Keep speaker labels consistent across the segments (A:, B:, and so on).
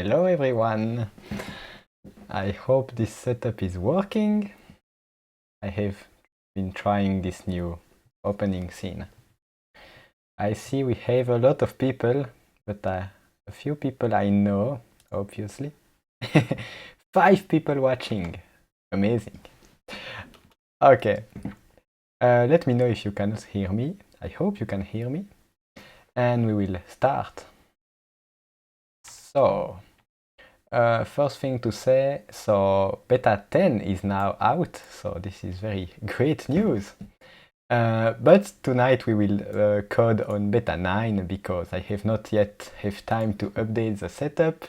A: Hello everyone! I hope this setup is working. I have been trying this new opening scene. I see we have a lot of people, but a few people I know, obviously. 5 people watching. Amazing. Okay. Let me know if you can hear me. I hope you can hear me. And we will start. So, first thing to say, so beta 10 is now out, so this is very great news. But tonight we will code on beta 9 because I have not yet have time to update the setup,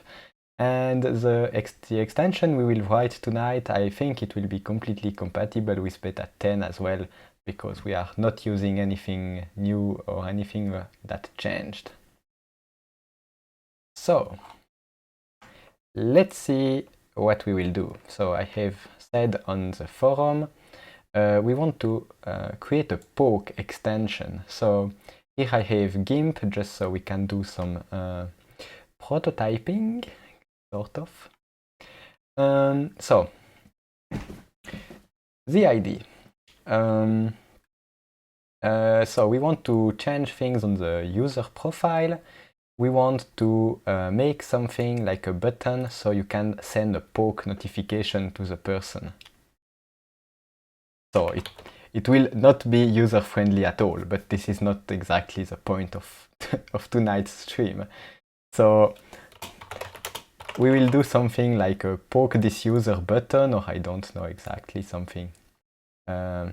A: and the extension we will write tonight, I think it will be completely compatible with beta 10 as well, because we are not using anything new or anything that changed. So, let's see what we will do. So I have said on the forum, we want to create a poke extension. So here I have GIMP just so we can do some prototyping, sort of. So the idea. So we want to change things on the user profile. We want to make something like a button so you can send a poke notification to the person. So it will not be user-friendly at all, but this is not exactly the point of, of tonight's stream. So we will do something like a poke this user button, or I don't know exactly, something. Yeah,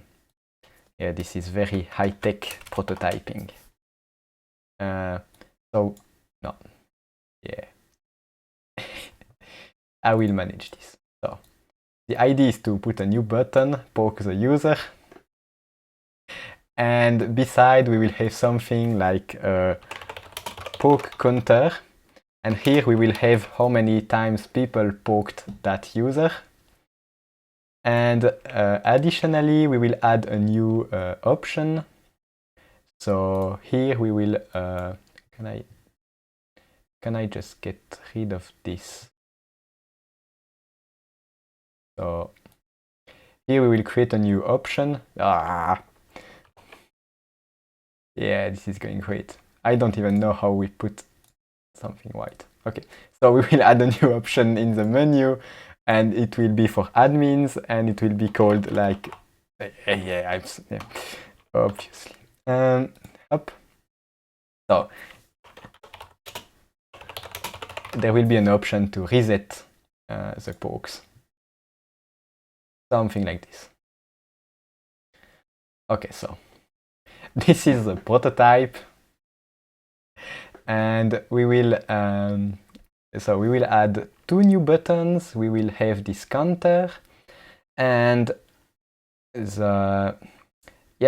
A: this is very high-tech prototyping. So, no, yeah. I will manage this. So, the idea is to put a new button, poke the user, and beside we will have something like a poke counter, and here we will have how many times people poked that user. And additionally, we will add a new option. So here we will, can I just get rid of this? So here we will create a new option. Yeah, this is going great. I don't even know how we put something white. Okay, so we will add a new option in the menu, and it will be for admins, and it will be called like, yeah, obviously. Up. So there will be an option to reset the pokes. Something like this. Okay, so this is the prototype, and we will so we will add 2 new buttons. We will have this counter, and the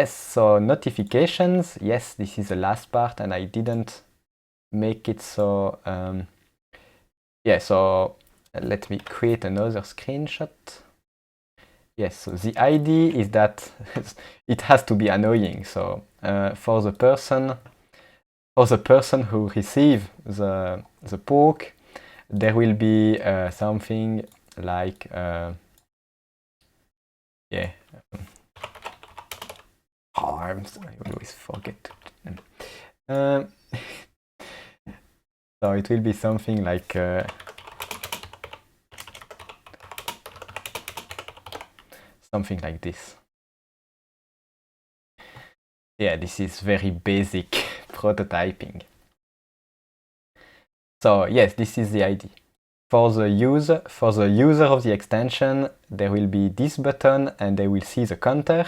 A: so notifications. Yes, this is the last part, and I didn't make it so. Yeah, so let me create another screenshot. Yes, so the idea is that it has to be annoying. So for the person who receives the poke, there will be something like yeah. I always forget. So it will be something like something like this. Yeah, this is very basic prototyping. So yes, this is the idea. For the user of the extension, there will be this button, and they will see the counter.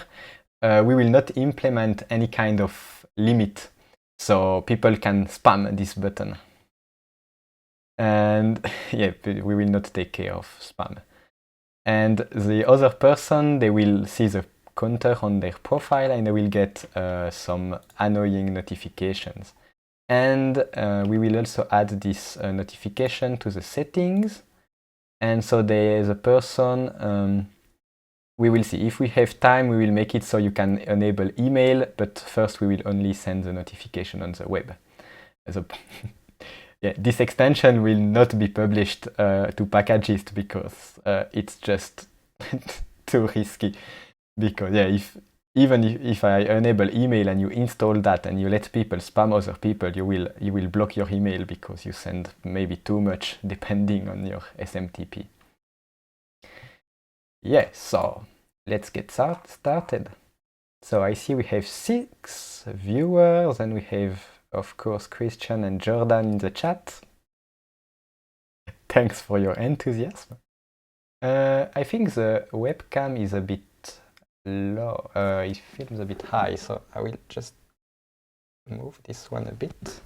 A: We will not implement any kind of limit, so people can spam this button. And yeah, we will not take care of spam. And the other person, they will see the counter on their profile, and they will get some annoying notifications. And we will also add this notification to the settings. And so the person, we will see. If we have time, we will make it so you can enable email, but first we will only send the notification on the web. Yeah, this extension will not be published to Packagist because it's just too risky. Because yeah, if I enable email and you install that and you let people spam other people, you will block your email because you send maybe too much depending on your SMTP. Yeah, so let's get started. So I see we have 6 viewers and we have, of course, Christian and Jordan in the chat. Thanks for your enthusiasm. I think the webcam is a bit low. It feels a bit high, so I will just move this one a bit.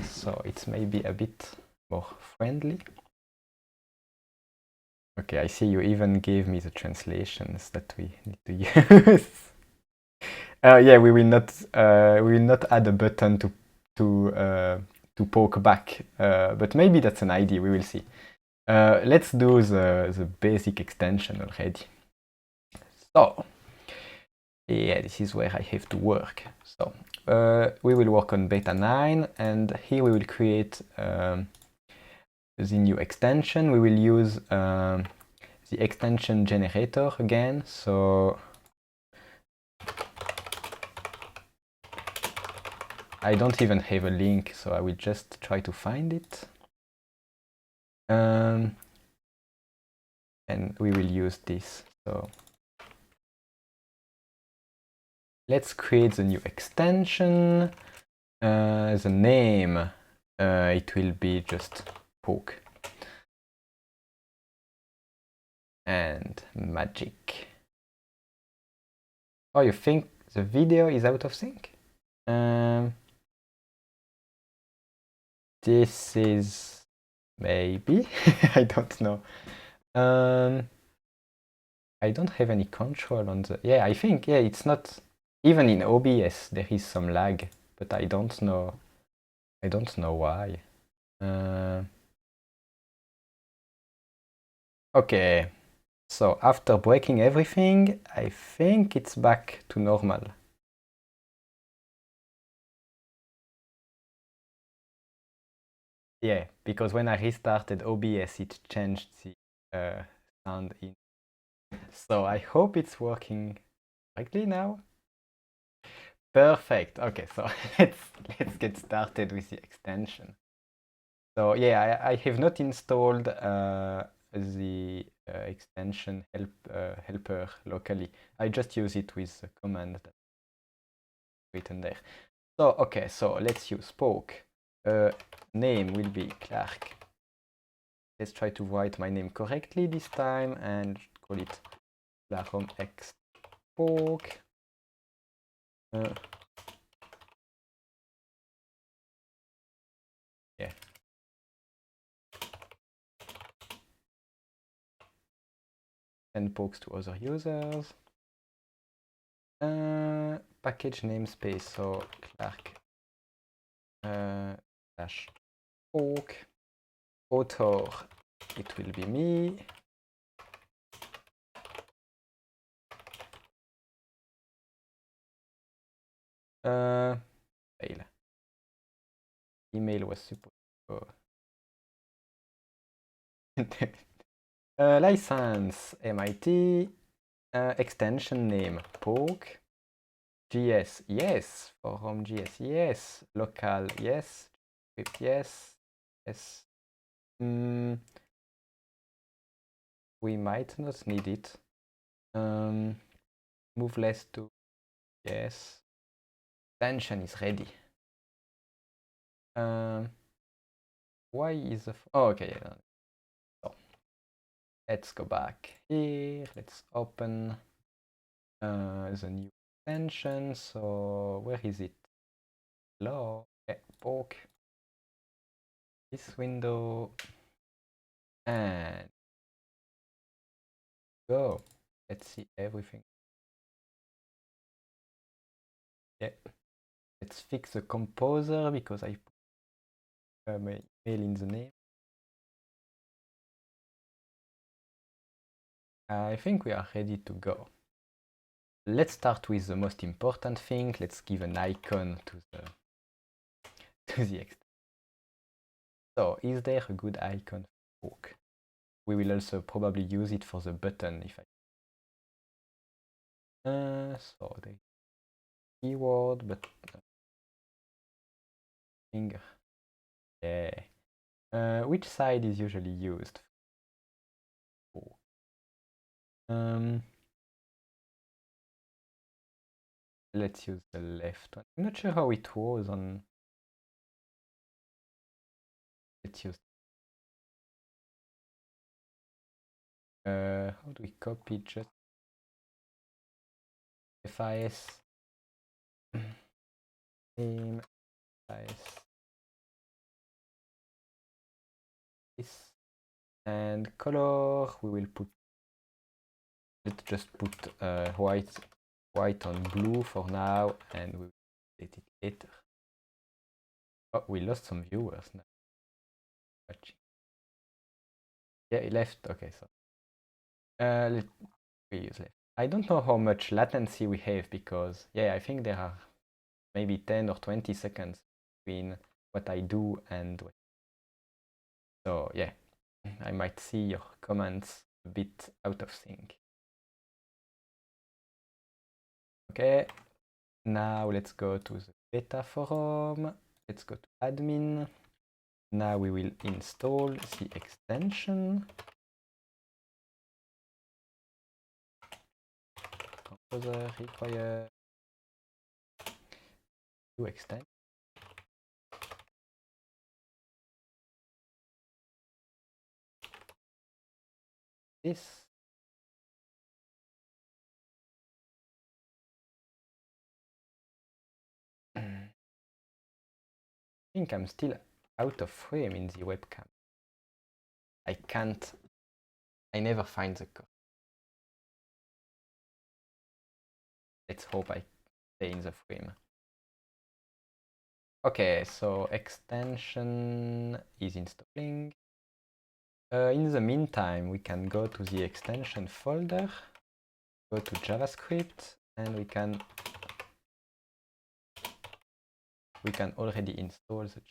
A: So it's maybe a bit more friendly. Okay, I see you even gave me the translations that we need to use. Yeah, we will not add a button to poke back, but maybe that's an idea. We will see. Let's do the basic extension already. So yeah, this is where I have to work. So we will work on beta 9, and here we will create the new extension. We will use the extension generator again. So I don't even have a link, so I will just try to find it. And we will use this. So let's create the new extension. The name, it will be just poke. And magic. Oh, you think the video is out of sync? This is maybe. I don't know. I don't have any control on the. Yeah, I think it's not. Even in OBS there is some lag, but I don't know. I don't know why. Okay. So after breaking everything, I think it's back to normal. Yeah, because when I restarted OBS, it changed the sound in. So I hope it's working correctly now. Perfect. Okay, so let's get started with the extension. So yeah, I have not installed the extension helper locally. I just use it with the command that's written there. So okay, so let's use poke. Name will be Clark. Let's try to write my name correctly this time and call it Flarum X poke. Yeah. Send pokes to other users. Package namespace, so Clark dash poke. Author, it will be me. Fail. Email was supposed to go. License, MIT. Extension name, poke. GS, yes. Forum GS, yes. Local, yes. Script, yes. Yes. We might not need it. Move less to yes. Extension is ready. Why is the okay? Yeah. So let's go back here. Let's open the new extension. So where is it? Hello. Okay, poke. This window and go. Let's see everything. Yeah. Let's fix the composer because I put my email in the name. I think we are ready to go. Let's start with the most important thing. Let's give an icon to the extension. So, is there a good icon for poke? We will also probably use it for the button if I. So the keyword, but finger. Yeah. Which side is usually used? Um, let's use the left one. I'm not sure how it was on. Let's use. How do we copy? Just FIS. Name FIS. This and color. We will put. Let's just put white on blue for now, and we will edit it later. Oh, we lost some viewers now. Yeah, he left. Okay, so we use left. I don't know how much latency we have because yeah, I think there are maybe 10 or 20 seconds between what I do and what. So yeah, I might see your comments a bit out of sync. Okay, now let's go to the beta forum. Let's go to admin. Now we will install the extension. Composer require to extend. This. I think I'm still out of frame in the webcam. I can't. I never find the code. Let's hope I stay in the frame. Okay, so extension is installing. In the meantime, we can go to the extension folder, go to JavaScript, and we can already install the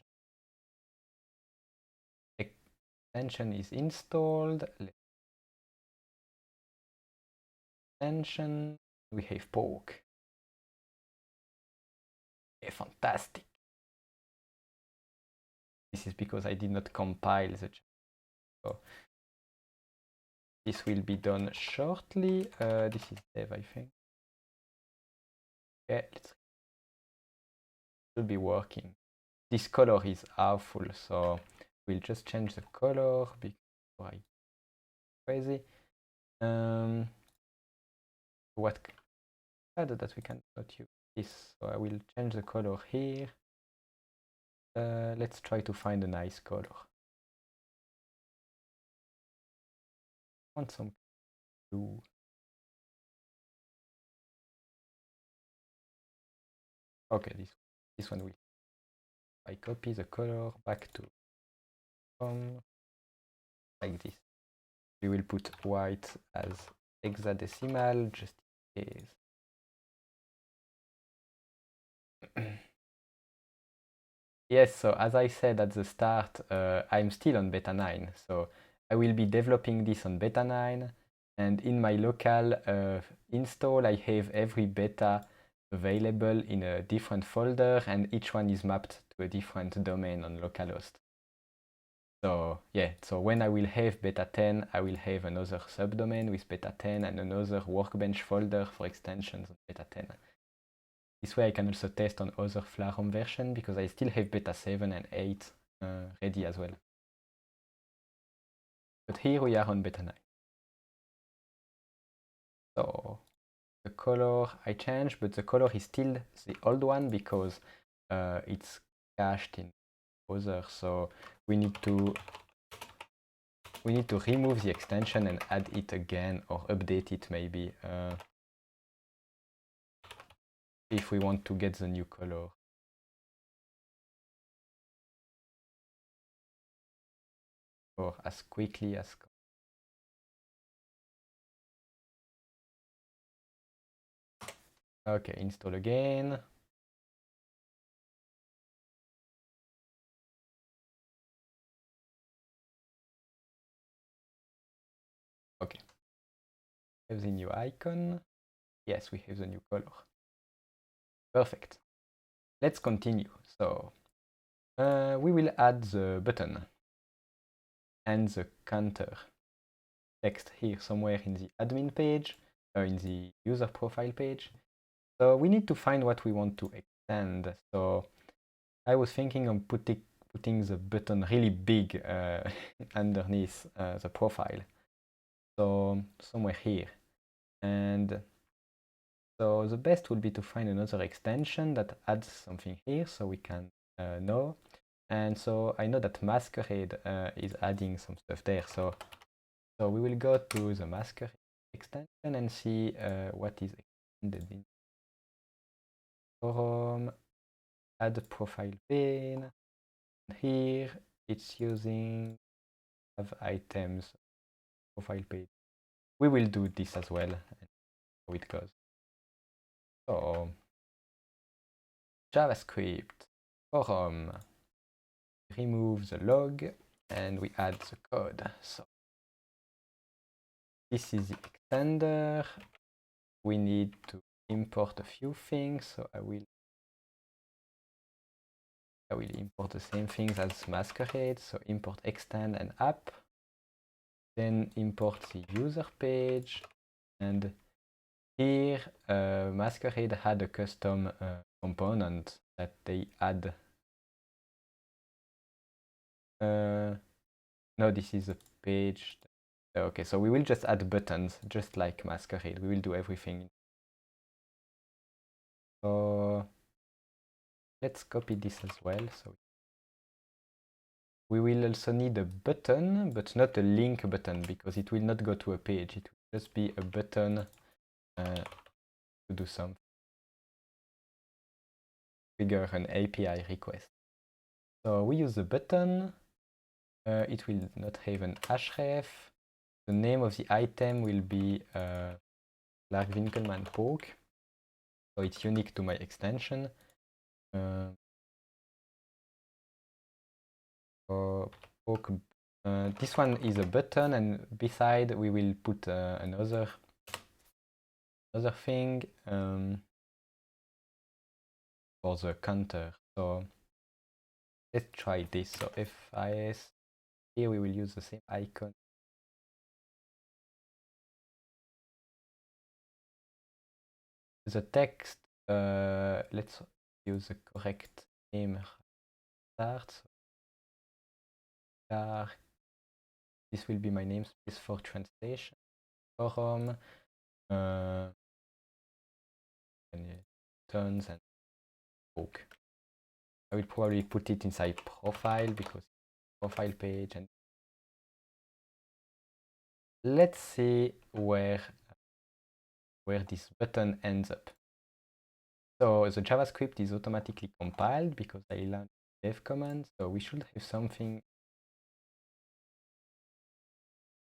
A: extension is installed. Extension, we have poke. Okay, fantastic. This is because I did not compile the. So this will be done shortly. This is dev, I think. Okay, let's. Should be working. This color is awful, so we'll just change the color because I'm crazy. What bad that we cannot use this, so I will change the color here. Let's try to find a nice color. I want some blue. Okay, this one will. I copy the color back to like this. We will put white as hexadecimal just in case. Yes, so as I said at the start, I'm still on beta 9. So I will be developing this on beta 9. And in my local install, I have every beta available in a different folder, and each one is mapped to a different domain on localhost. So yeah, so when I will have beta 10, I will have another subdomain with beta 10 and another workbench folder for extensions on beta 10. This way I can also test on other Flarum version because I still have beta 7 and 8 ready as well. But here we are on beta 9. So the color I changed, but the color is still the old one because it's cached in other. So we need to remove the extension and add it again or update it maybe if we want to get the new color. Or as quickly as. Okay, install again. Okay. We have the new icon. Yes, we have the new color. Perfect. Let's continue. So we will add the button and the counter text here somewhere in the admin page, or in the user profile page. So we need to find what we want to extend. So I was thinking of putting the button really big underneath the profile. So somewhere here. And so the best would be to find another extension that adds something here so we can know. And so I know that Masquerade is adding some stuff there. So we will go to the Masquerade extension and see what is extended in Flarum, add profile pane. Here it's using have items profile page. We will do this as well and how it goes. So JavaScript Flarum, remove the log and we add the code. So this is the extender. We need to import a few things, so I will import the same things as Masquerade, so import extend and app, then import the user page, and here Masquerade had a custom component that they add. No, this is a page. Okay, so we will just add buttons, just like Masquerade. We will do everything. So let's copy this as well. So we will also need a button, but not a link button, because it will not go to a page. It will just be a button to do something. Trigger an API request. So we use the button. It will not have an href. The name of the item will be Clark Winkelmann poke. So it's unique to my extension. Poke. This one is a button, and beside we will put another thing for the counter. So let's try this. So FIS, here we will use the same icon. The text, let's use the correct name. Start. This will be my namespace for translation. Forum, and tons and book. I will probably put it inside profile because profile page, and let's see where this button ends up. So the JavaScript is automatically compiled because I launched dev command, so we should have something.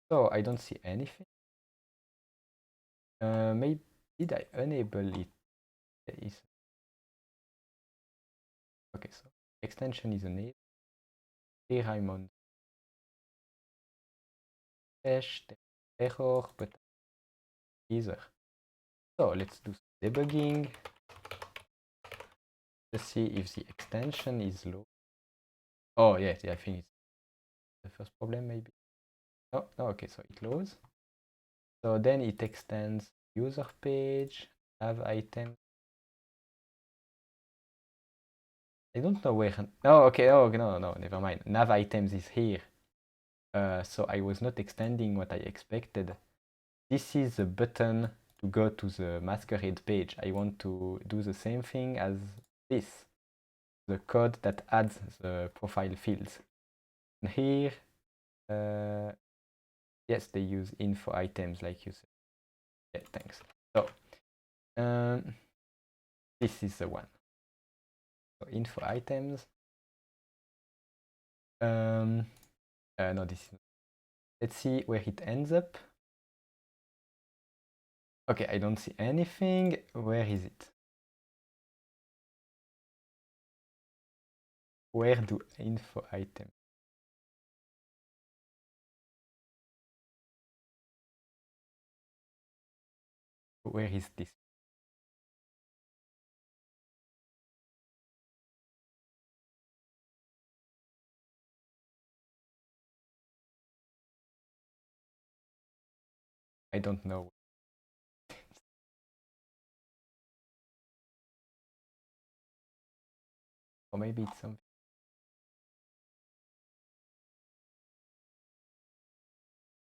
A: So I don't see anything. Maybe did I enable it? Okay, so extension is enabled. Here I'm on dash error, but either. So let's do some debugging. Let's see if the extension is low. Oh yeah, I think it's the first problem maybe. No, okay, so it loads. So then it extends user page, have item. I don't know where. Oh, okay. Oh, no, never mind. Nav items is here. So I was not extending what I expected. This is a button to go to the Masquerade page. I want to do the same thing as this, the code that adds the profile fields. And here, yes, they use info items like you said. Yeah, thanks. So this is the one. So info items. No, this is not. Let's see where it ends up. Okay, I don't see anything. Where is it? Where do info items? Where is this? I don't know. Or maybe it's something.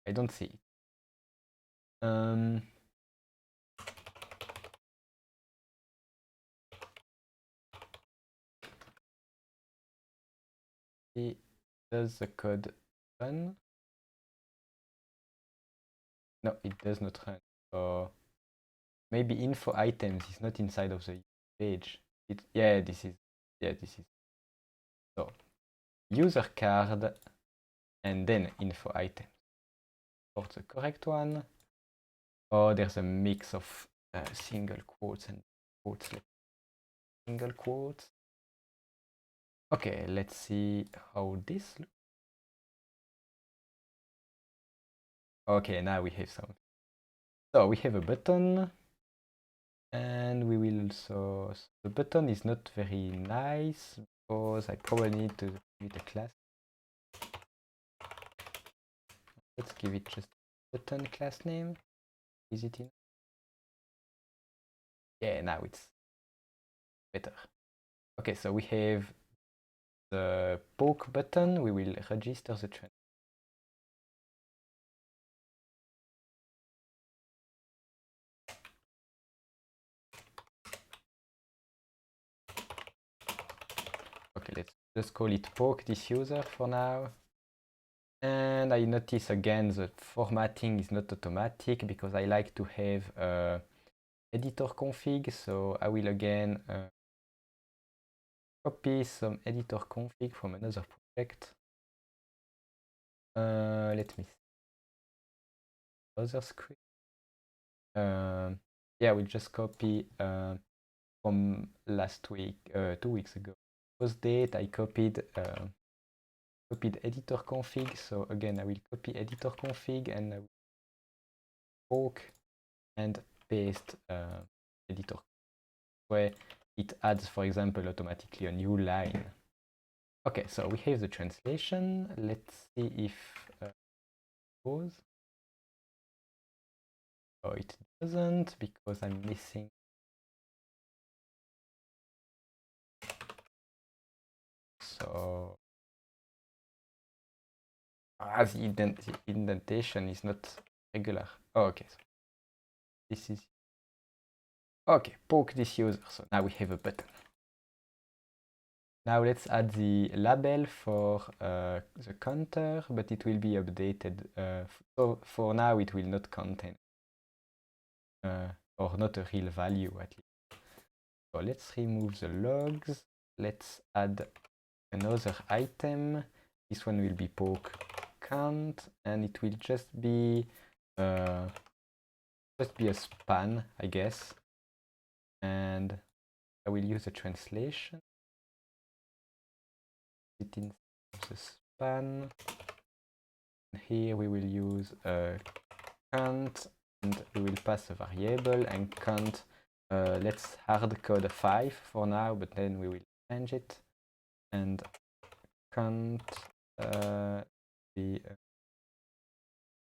A: I don't see it. Does the code run? No, it does not run. So maybe info items is not inside of the page. Yeah, this is. So user card and then info item. For the correct one. Oh, there's a mix of single quotes and quotes. Single quotes. Okay, let's see how this looks. Okay, now we have some. So we have a button. And we will also, so the button is not very nice because I probably need to give it a class. Let's give it just button class name. Is it in? Yeah, now it's better. Okay, so we have the poke button. We will register the trend. Okay, let's just call it poke this user for now. And I notice again the formatting is not automatic because I like to have editor config. So I will again copy some editor config from another project. Let me see. Other script. Yeah, we just copy from last week, 2 weeks ago. Post date, I copied editor config. So again, I will copy editor config and I will poke and paste editor where it adds, for example, automatically a new line. Okay, so we have the translation. Let's see if it goes. Oh, it doesn't because I'm missing. So the indentation is not regular. Oh, okay, so this is okay. Poke this user. So now we have a button. Now let's add the label for the counter, but it will be updated. So for now, it will not contain or not a real value at least. So let's remove the logs. Let's add another item. This one will be poke count, and it will just be a span, I guess. And I will use a translation. It in the span. Here we will use a count, and we will pass a variable and count. Let's hard code a 5 for now, but then we will change it. And count I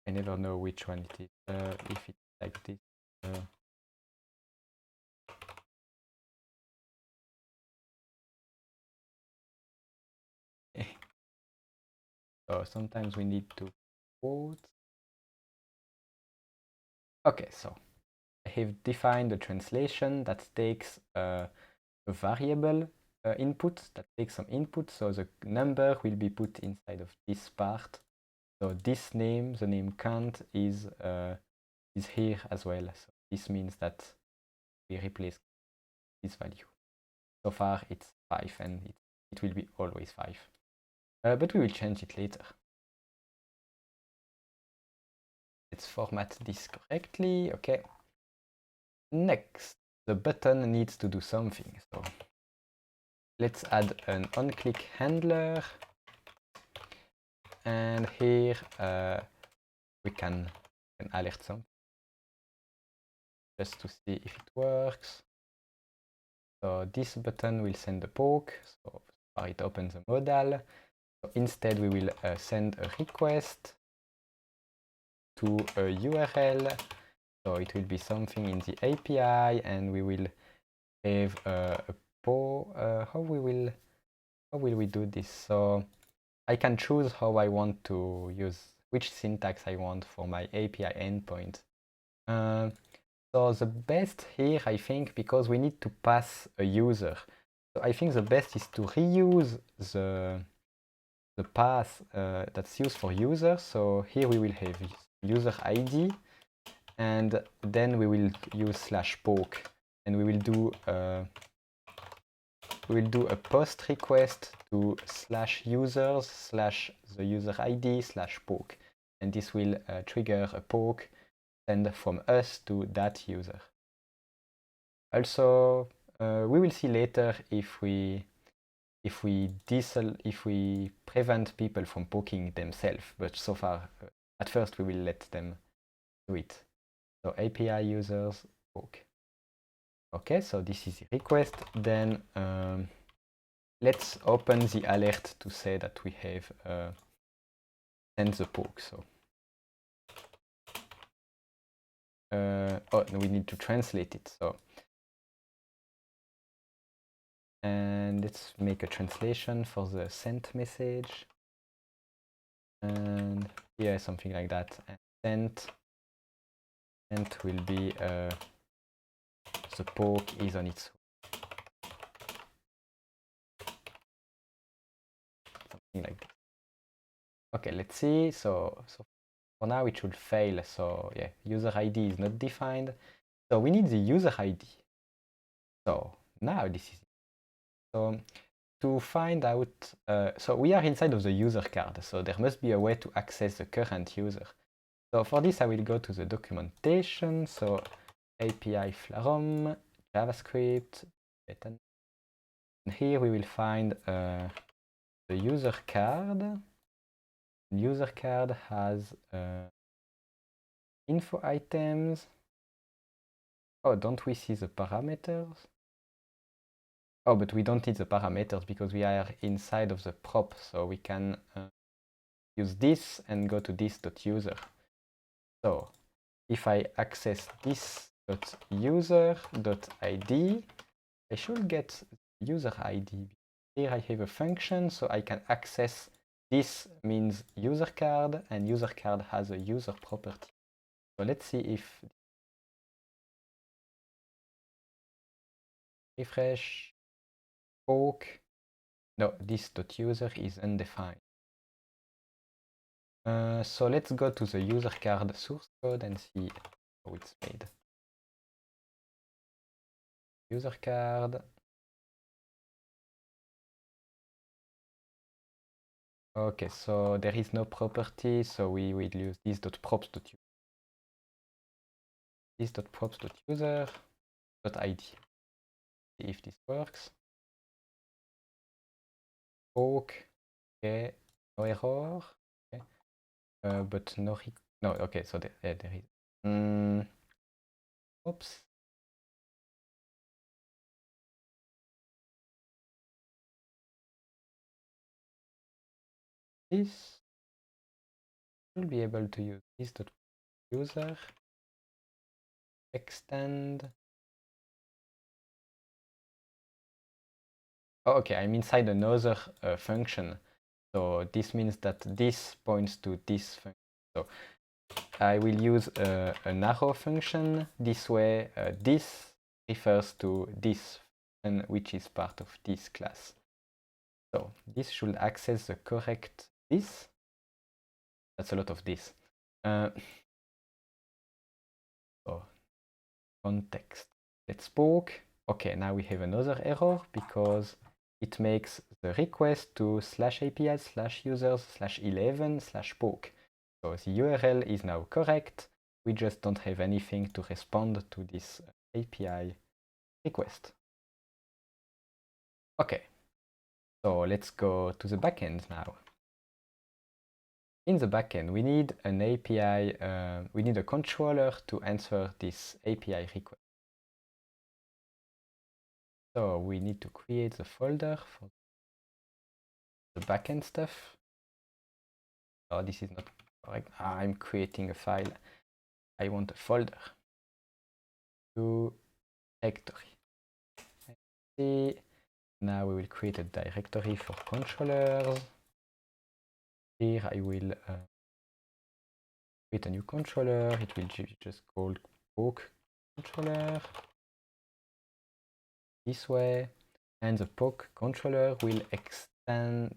A: never know which one it is. If it's like this. So sometimes we need to quote. Okay, so I have defined a translation that takes a variable input, that takes some input. So the number will be put inside of this part. So this name, the name count, is here as well. So this means that we replace this value. So far it's 5 and it will be always 5. But we will change it later. Let's format this correctly. Okay. Next, the button needs to do something. So let's add an on-click handler. And here we can alert something. just to see if it works. So this button will send a poke, so far it opens a modal. So instead we will send a request to a URL. So it will be something in the API, and we will have a poke. How will we do this? So I can choose how I want to use, which syntax I want for my API endpoint. So the best here, I think, because we need to pass a user. So I think the best is to reuse the path that's used for user. So here we will have user ID, and then we will use /poke, and we will do a post request to /users / the user ID /poke, and this will trigger a poke send from us to that user. Also, we will see later if we prevent people from poking themselves, but so far, at first we will let them do it. So API users poke. Okay, so this is the request. Then let's open the alert to say that we have sent the poke. So oh, no, we need to translate it. So and let's make a translation for the sent message. And yeah, something like that. And sent will be the poke is on its way. Something like that. Okay, let's see. So for now it should fail. So yeah, user ID is not defined. So we need the user ID. So now this is it. So to find out, so we are inside of the user card. So there must be a way to access the current user. So for this, I will go to the documentation. So API Flarum, JavaScript, and here we will find the user card. User card has info items. Oh, don't we see the parameters? Oh, but we don't need the parameters because we are inside of the prop, so we can use this and go to this.user. So if I access this.user.id, I should get user ID. Here I have a function, so I can access this means user card, and user card has a user property. So let's see if refresh, poke. No, this.user is undefined. So let's go to the user card source code and see how it's made. User card. Okay, so there is no property, so we will use this.props.user. This.props.user.id. See if this works. Poke. Okay, no error. Okay. But no, okay, so there is. Oops. This should be able to use this.user extend. Oh, okay, I'm inside another function. So this means that this points to this function. So I will use an arrow function. This way, this refers to this function, which is part of this class. So this should access the correct this. That's a lot of this. So context. Let's poke. Okay, now we have another error because it makes the request to /API/users/11/poke. So the URL is now correct. We just don't have anything to respond to this API request. Okay, so let's go to the backend now. in the backend, we need an API, we need a controller to answer this API request. So we need to create the folder for the backend stuff. Oh, this is not correct. I'm creating a file. I want a folder to directory. See, now we will create a directory for controllers. Here I will create a new controller. It will just called poke controller this way, and the poke controller will extend.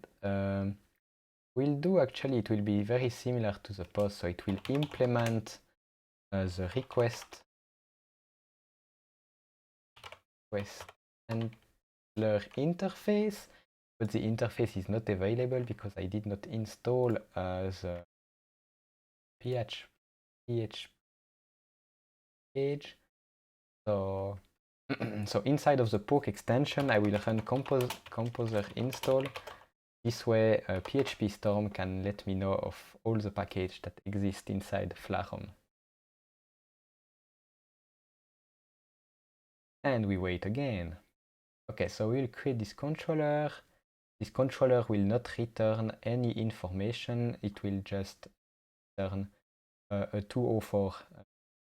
A: Will do actually. It will be very similar to the post, so it will implement the request handler interface, but the interface is not available because I did not install the PHP page. So, so inside of the poke extension, I will run composer install. This way, PHP Storm can let me know of all the packages that exist inside Flarum. And we wait again. Okay, so we'll create this controller. This controller will not return any information. It will just return a 204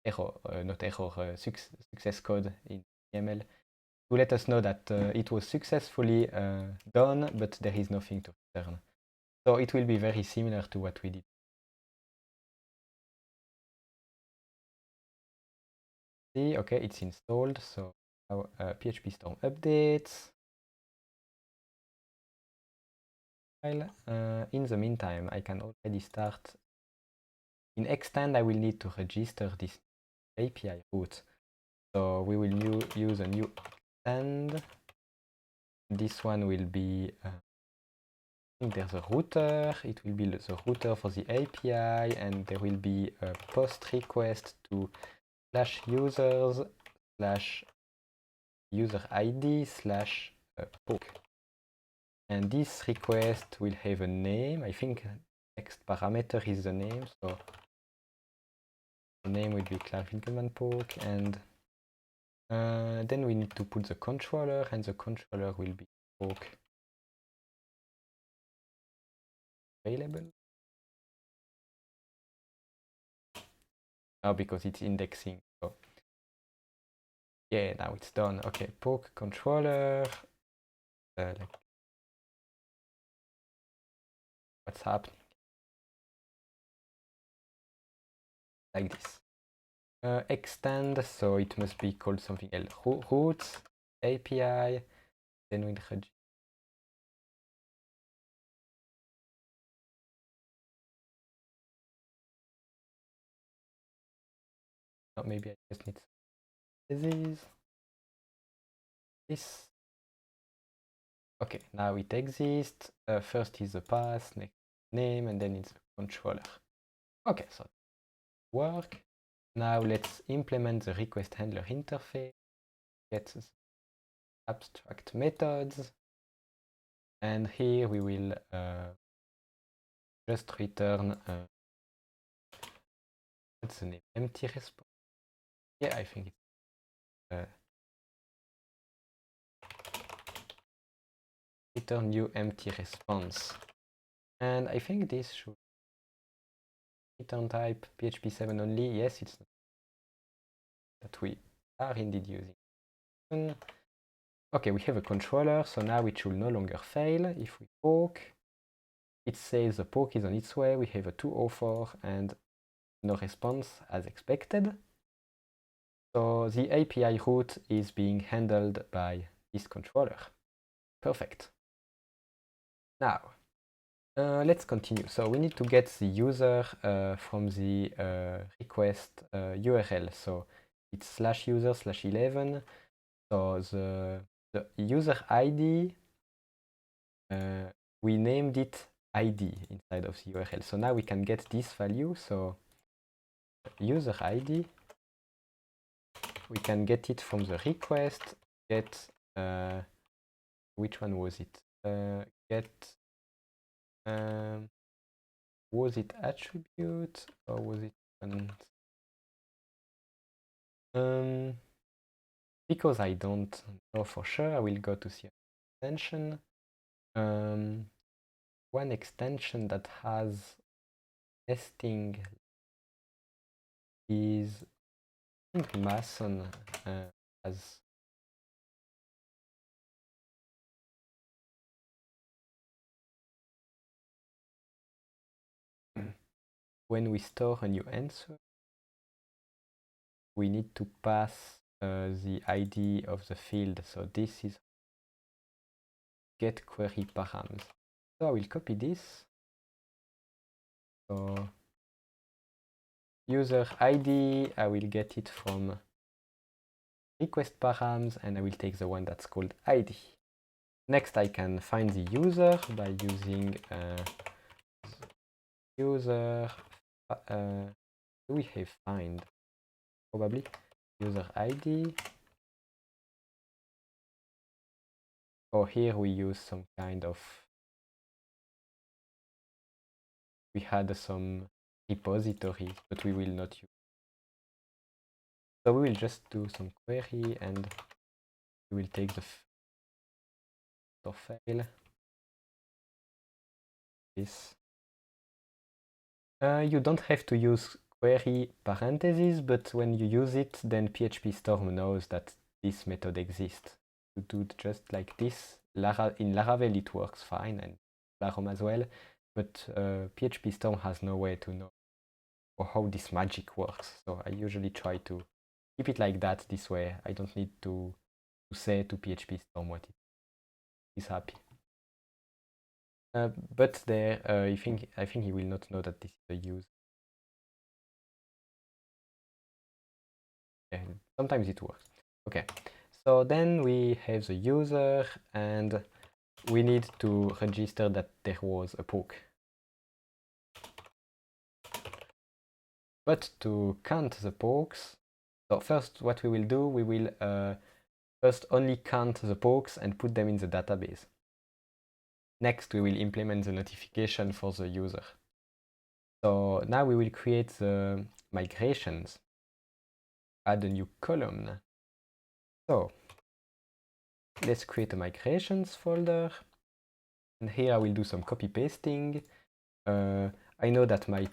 A: error, not error, success code in YAML to let us know that it was successfully done, but there is nothing to return. So it will be very similar to what we did. See, okay, it's installed. So now PHP Storm updates. In the meantime, I can already start. In extend, I will need to register this API route. So we will use a new extend. This one will be, I think there's a router. It will be the router for the API, and there will be a post request to /users/user ID/poke. And this request will have a name. I think text parameter is the name, so the name will be Clark Winkelmann poke, and then we need to put the controller, and the controller will be poke available. Now because it's indexing. So yeah, now it's done. Okay, poke controller. Like, what's happening? Like this. Extend, so it must be called something else. Routes API. Then we'll register. Oh, maybe I just need this. Okay, now it exists. First is the path, next name, and then it's the controller. Okay, so work. Now let's implement the request handler interface. Get the abstract methods, and here we will just return what's the name? Empty response. Yeah, I think it's return new empty response. And I think this should return type PHP 7 only. Yes, it's not that we are indeed using. Okay, we have a controller, so now it should no longer fail. If we poke, it says the poke is on its way. We have a 204 and no response as expected. So the API route is being handled by this controller. Perfect. Now, let's continue. So we need to get the user from the request URL. So it's /user/11. So the user ID, we named it ID inside of the URL. So now we can get this value. So user ID, we can get it from the request, get, which one was it? Get was it attribute or was it because I don't know for sure, I will go to see extension. One extension that has nesting is, I think Mason has. When we store a new answer, we need to pass the ID of the field. So this is get query params. So I will copy this. So user ID, I will get it from request params, and I will take the one that's called ID. Next, I can find the user by using user. Do we have find? Probably user ID. Or here we use some kind of. We had some repositories, but we will not use. So we will just do some query and we will take the file. This. You don't have to use query parentheses, but when you use it, then PHP Storm knows that this method exists. To do it just like this, in Laravel it works fine, and Flarum as well, but PHP Storm has no way to know or how this magic works. So I usually try to keep it like that. This way I don't need to say to PHP Storm what it is happy. But there, I think he will not know that this is a use. Yeah, sometimes it works. Okay, so then we have the user, and we need to register that there was a poke. But to count the pokes, so first what we will do, we will first only count the pokes and put them in the database. Next, we will implement the notification for the user. So now we will create the migrations. Add a new column. So let's create a migrations folder. And here I will do some copy pasting. I know that my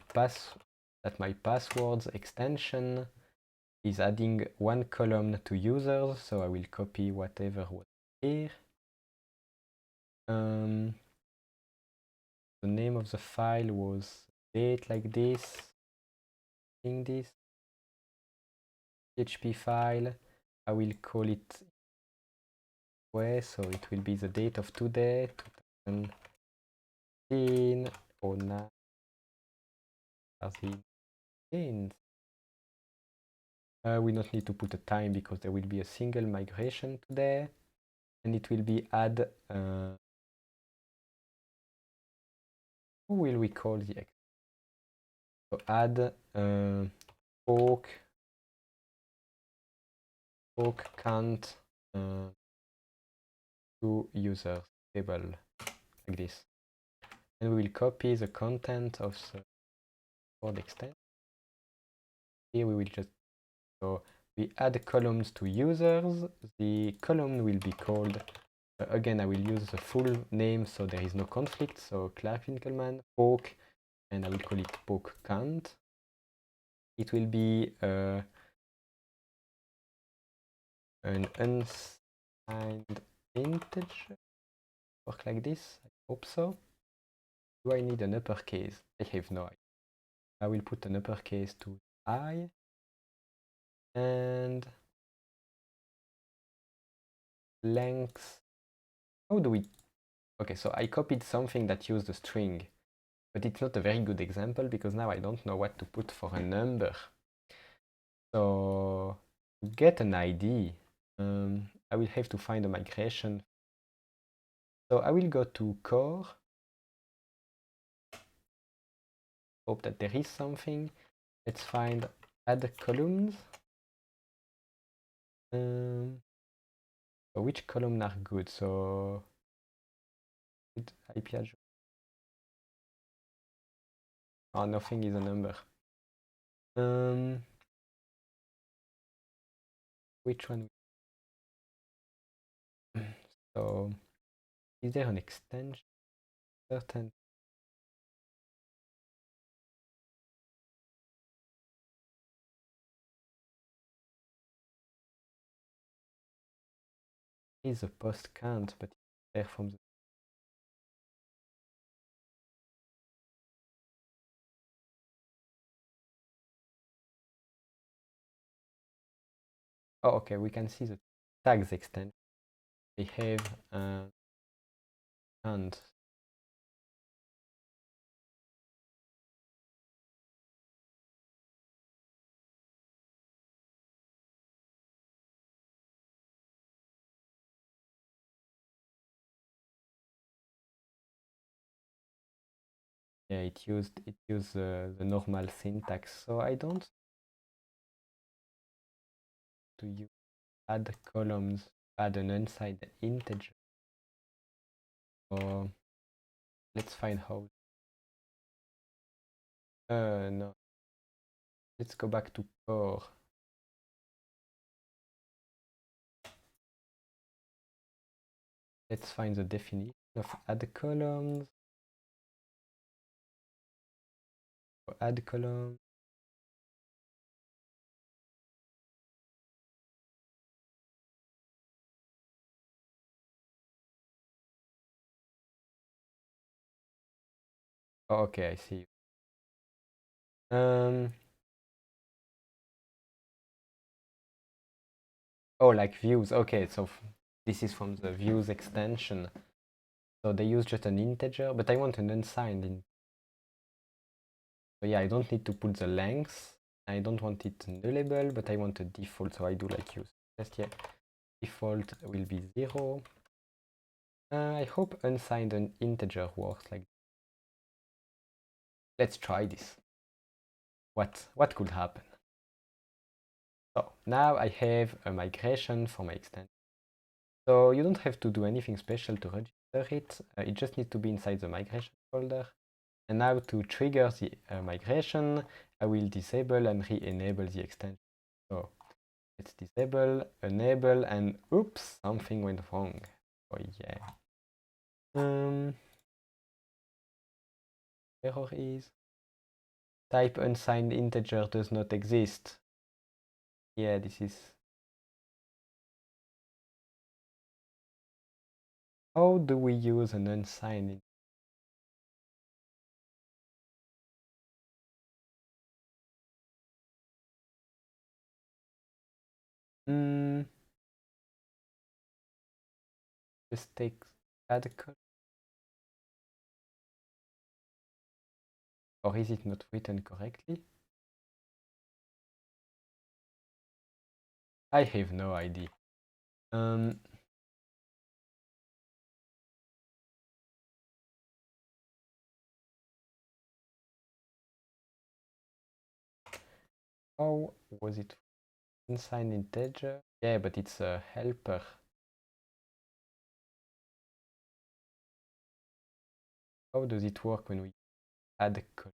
A: passwords extension is adding one column to users, so I will copy whatever was here. The name of the file was date like this. In this PHP file, I will call it way, so it will be the date of today, 2015 or 9. We don't need to put a time because there will be a single migration today, and it will be add. Who will we call the? So add poke count to users table like this, and we will copy the content of the code extension. Here we will just we add columns to users. The column will be called, again, I will use the full name so there is no conflict. So Clark Winkelmann, poke, and I will call it poke count. It will be an unsigned integer. Work like this, I hope so. Do I need an uppercase? I have no idea. I will put an uppercase to I. And length. How do we? Okay, so I copied something that used a string, but it's not a very good example because now I don't know what to put for a number. So to get an ID, I will have to find a migration. So I will go to core. Hope that there is something. Let's find add columns. So which column are good? So IP address. Oh, nothing is a number. Which one? So, is there an extension? Certain. Is a post count, but it's there from the. Oh, okay, we can see the tags extension. They have and yeah, it used the normal syntax. So I don't to use add columns, add an unsigned integer. So let's find how. No. Let's go back to core. Let's find the definition of add columns. Add column. Oh, okay, I see. Oh, like views. Okay, so this is from the views extension. So they use just an integer, but I want an unsigned in. So yeah, I don't need to put the length. I don't want it nullable, but I want a default, so I do like use. Just yeah, default will be 0. I hope unsigned an integer works like. Let's try this. What could happen? So now I have a migration for my extension. So you don't have to do anything special to register it. It just needs to be inside the migration folder. And now to trigger the migration, I will disable and re-enable the extension. So let's disable, enable, and oops, something went wrong. Oh yeah. Error is type unsigned integer does not exist. Yeah, this is. How do we use an unsigned? Just take add code. Or is it not written correctly? I have no idea. How was it? Unsigned integer? Yeah, but it's a helper. How does it work when we add code?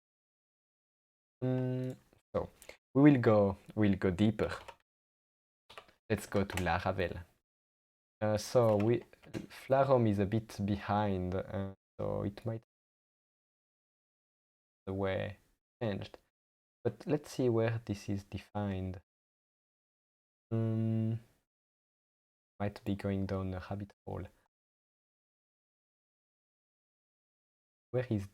A: So we'll go deeper. Let's go to Laravel. So Flarum is a bit behind, so it might the way changed. But let's see where this is defined. Might be going down a rabbit hole. Where is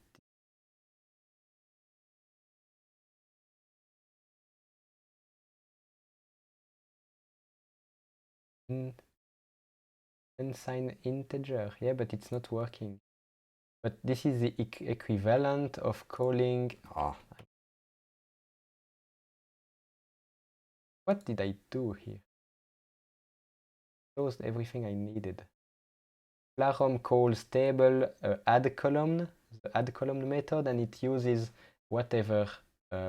A: unsigned integer? Yeah, but it's not working. But this is the equivalent of calling. Oh, what did I do here? Closed everything I needed. Flarum calls table add column, the add column method, and it uses whatever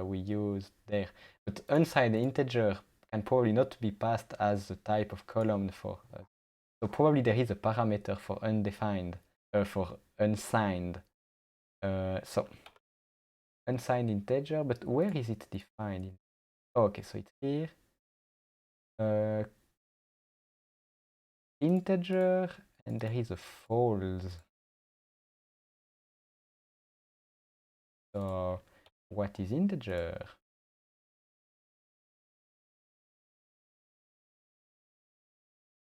A: we use there. But unsigned integer can probably not be passed as the type of column for. So probably there is a parameter for undefined, for unsigned. So unsigned integer, but where is it defined? Oh, okay, so it's here. Integer, and there is a false. So what is integer?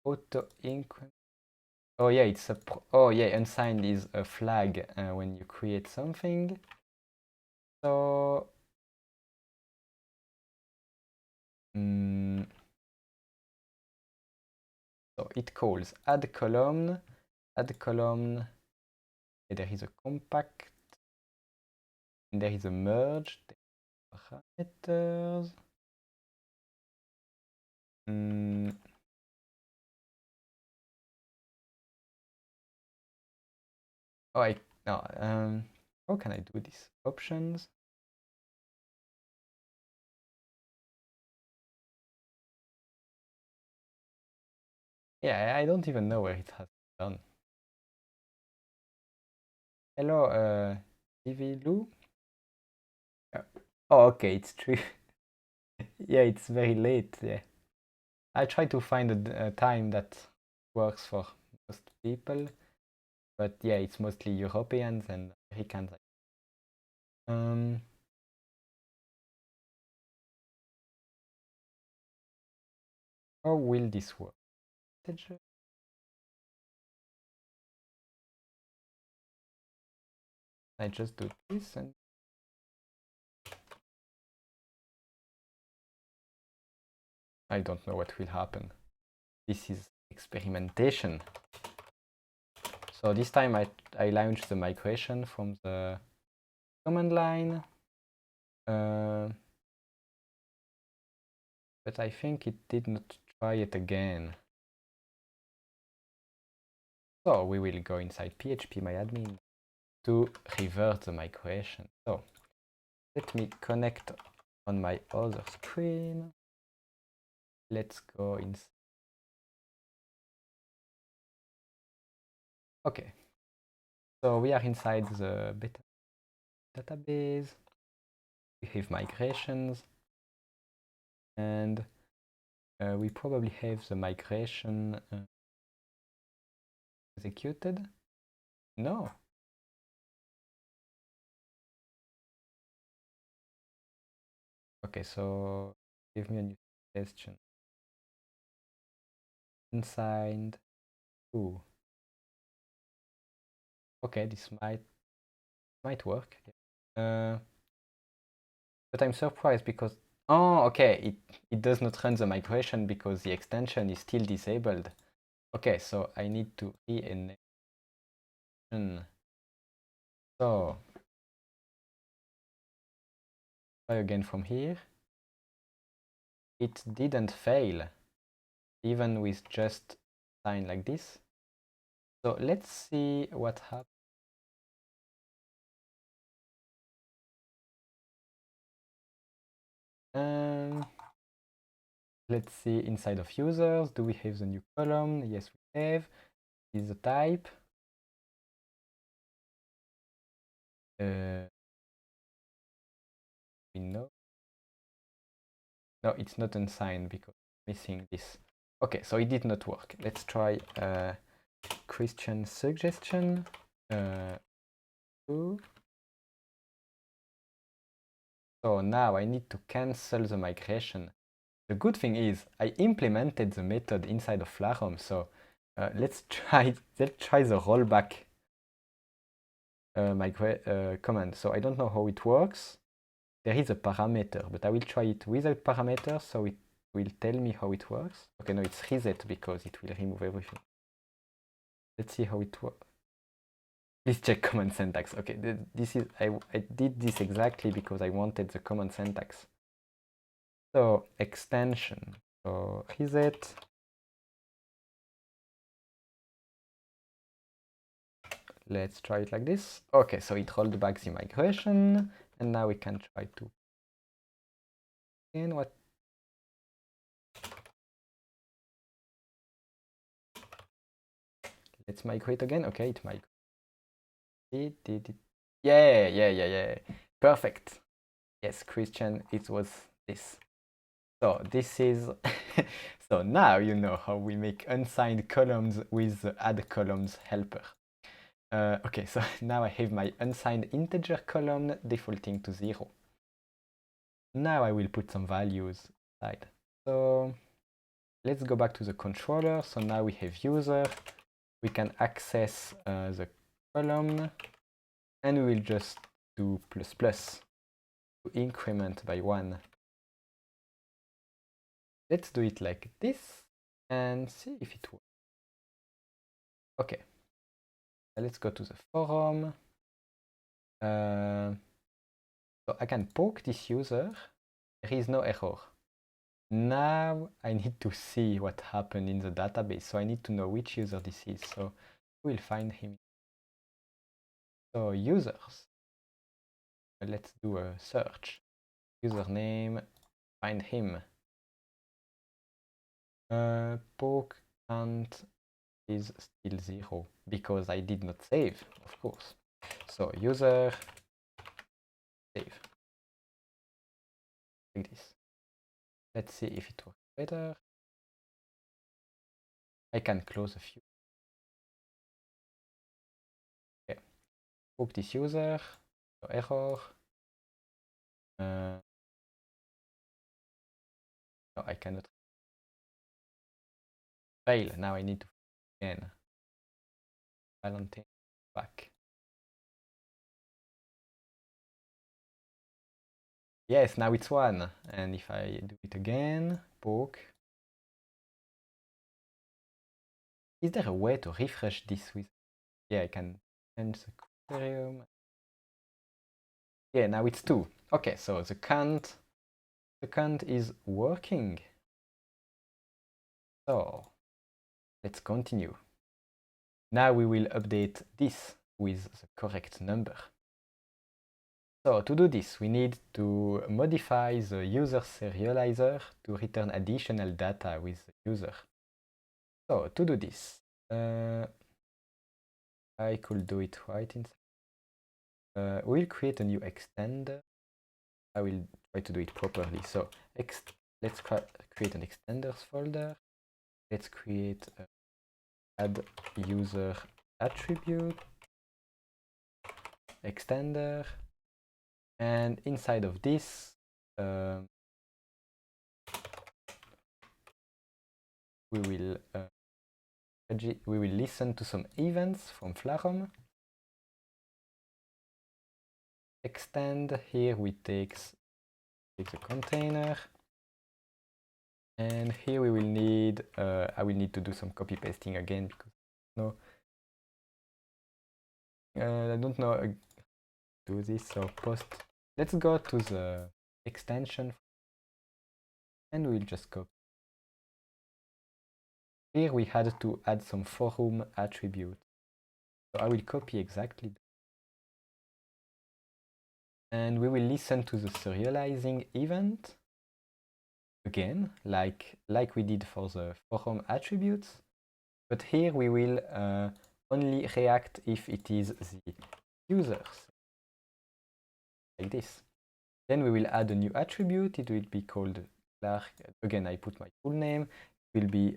A: Auto increment. Oh yeah, it's a oh yeah, unsigned is a flag when you create something. So so it calls add column, and there is a compact, and there is a merge, parameters. Oh, no, how can I do this? Options. Yeah, I don't even know where it has done. Hello, Lu. Oh, okay, it's true. Yeah, it's very late. Yeah, I try to find a time that works for most people, but yeah, it's mostly Europeans and Americans. How will this work? I just do this and I don't know what will happen. This is experimentation. So this time I launched the migration from the command line. But I think it did not try it again. So we will go inside phpMyAdmin to revert the migration. So let me connect on my other screen. Let's go inside. Okay. So we are inside the beta database. We have migrations, and we probably have the migration executed. No. Okay, so give me a new suggestion. Unsigned. Ooh. Okay, this might work. But I'm surprised because oh, okay, it does not run the migration because the extension is still disabled. Okay, so I need to re-enable. So try again from here. It didn't fail, even with just sign like this. So let's see what happens. Let's see inside of users. Do we have the new column? Yes, we have. Is the type. We know. No, it's not unsigned because missing this. Okay, so it did not work. Let's try Christian suggestion. So now I need to cancel the migration. The good thing is I implemented the method inside of Flarum. So let's try the rollback command. So I don't know how it works. There is a parameter, but I will try it without parameter, so it will tell me how it works. Okay, no, it's reset because it will remove everything. Let's see how it works. Please check command syntax. Okay, this is I did this exactly because I wanted the command syntax. So extension. So reset. Let's try it like this. Okay, so it rolled back the migration, and now we can try to. And what? Let's migrate again. Okay, it migrated. It did it. Yeah. Perfect. Yes, Christian, it was this. So this is, so now you know how we make unsigned columns with the add columns helper. Okay, so now I have my unsigned integer column defaulting to 0. Now I will put some values inside. So let's go back to the controller. So now we have user. We can access the column, and we will just do plus plus to increment by 1. Let's do it like this and see if it works. Okay, let's go to the forum. So I can poke this user. There is no error. Now I need to see what happened in the database. So I need to know which user this is. So we'll find him. So users. Let's do a search. Username, find him. Poke count is still 0 because I did not save, of course. So user save like this. Let's see if it works better. I can close a few. Okay. Poke this user. No error. No, I cannot. Fail. Now I need to again. Valentine back. Yes, now it's 1. And if I do it again, poke. Is there a way to refresh this with? Yeah, I can change the criterion. Yeah, now it's 2. Okay, so the count is working. So let's continue. Now we will update this with the correct number. So to do this, we need to modify the user serializer to return additional data with the user. So to do this, I could do it right inside. We'll create a new extender. I will try to do it properly. So let's create an extenders folder. Let's create add user attribute extender, and inside of this we will listen to some events from Flarum. Extend, here we take the container, and here we will need I will need to do some copy pasting again because I don't know do this. So post, let's go to the extension and we'll just copy. Here we had to add some forum attributes, so I will copy exactly, and we will listen to the serializing event again, like we did for the forum attributes, but here we will only react if it is the users, like this. Then we will add a new attribute. It will be called Clark. Again, I put my full name. It will be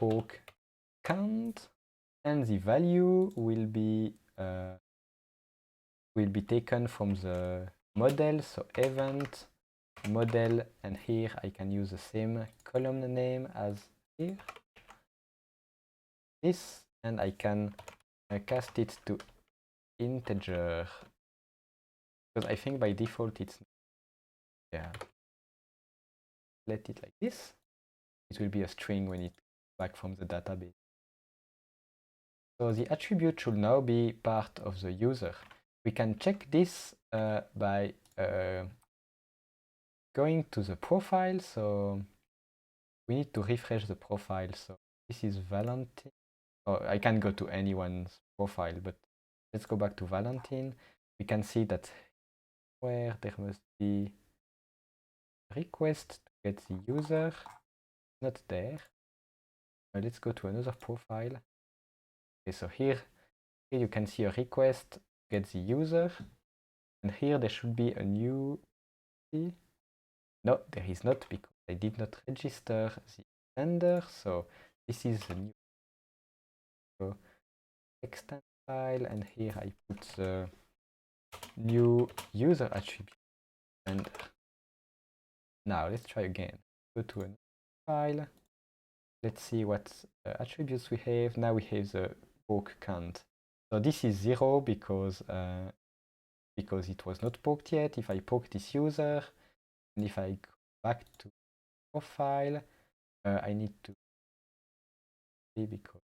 A: poke count, and the value will be taken from the model. So event model, and here I can use the same column name as here. This, and I can cast it to integer because I think by default it's, yeah. Let it like this. It will be a string when it comes back from the database. So the attribute should now be part of the user. We can check this by going to the profile. So we need to refresh the profile. So this is Valentine. Oh, I can go to anyone's profile, but let's go back to Valentine. We can see that where there must be a request to get the user. Not there. Let's go to another profile. Okay, so here you can see a request to get the user. And here there should be a new key. No, there is not because I did not register the extender. So this is a new extend file, and here I put the new user attribute. And now let's try again. Go to a new file. Let's see what attributes we have. Now we have the poke count. So this is 0 because it was not poked yet. If I poke this user, and if I go back to profile, I need to see because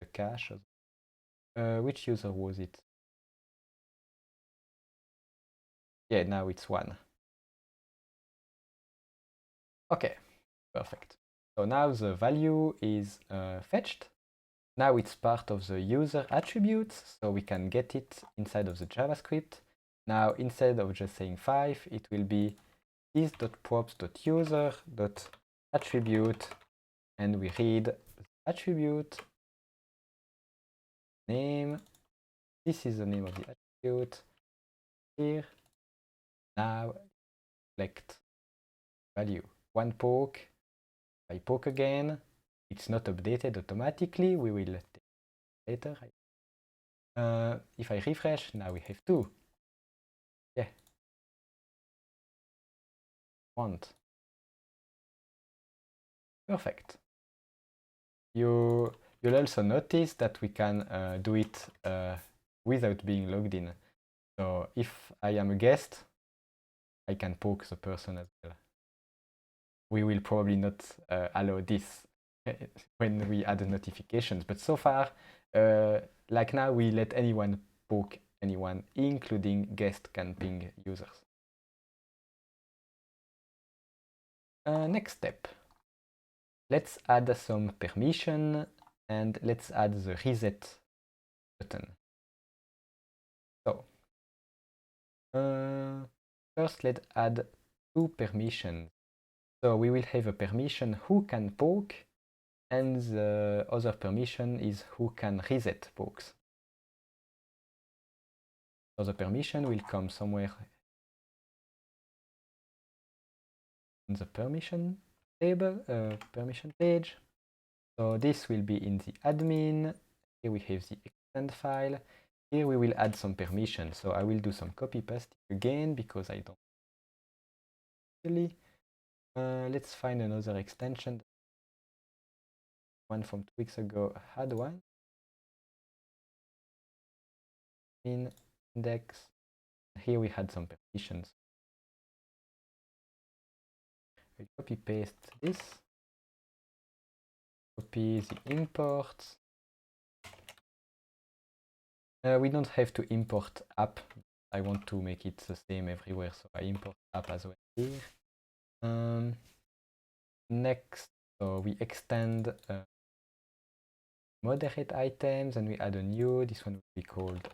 A: the cache. Which user was it? Yeah, now it's 1. Okay, perfect. So now the value is fetched. Now it's part of the user attributes, so we can get it inside of the JavaScript. Now instead of just saying 5, it will be is.props.user.attribute, and we read the attribute name. This is the name of the attribute. Here, now select value. 1 poke. If I poke again, it's not updated automatically. We will take it later. If I refresh, now we have 2. Yeah. Want. Perfect. You'll also notice that we can do it without being logged in. So if I am a guest, I can poke the person as well. We will probably not allow this when we add notifications, but so far, like now, we let anyone poke anyone, including guest can ping users. Next step. Let's add some permission and let's add the reset button. So first let's add 2 permissions. So we will have a permission who can poke, and the other permission is who can reset pokes. So the permission will come somewhere on the permission table, permission page. So this will be in the admin. Here we have the extend file. Here we will add some permissions. So I will do some copy paste again because I don't really. Let's find another extension. One from 2 weeks ago had one. In index. Here we had some permissions. We copy paste this. Copy the imports. We don't have to import app. I want to make it the same everywhere, so I import app as well here. Next, so we extend moderate items and we add a new. This one will be called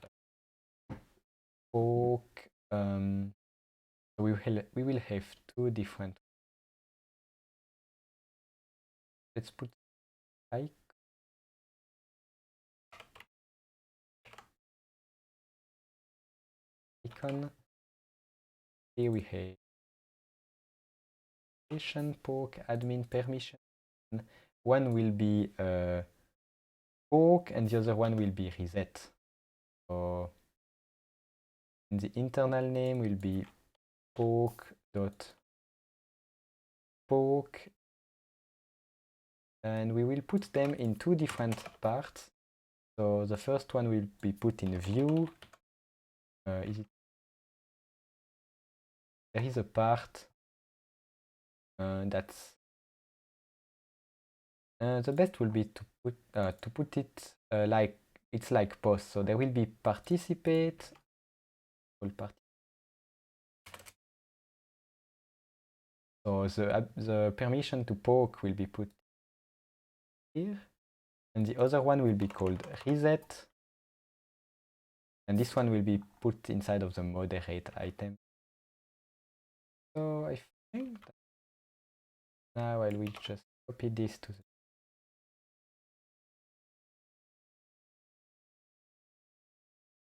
A: poke. We will have 2 different. Let's put icon. Here we have permission, poke, admin permission. One will be poke and the other one will be reset. So the internal name will be poke.poke, and we will put them in 2 different parts. So the first one will be put in view. There is a part that's the best will be to put it like it's like post. So there will be participate. So the permission to poke will be put here, and the other one will be called reset, and this one will be put inside of the moderate item. So I think that now I will just copy this to the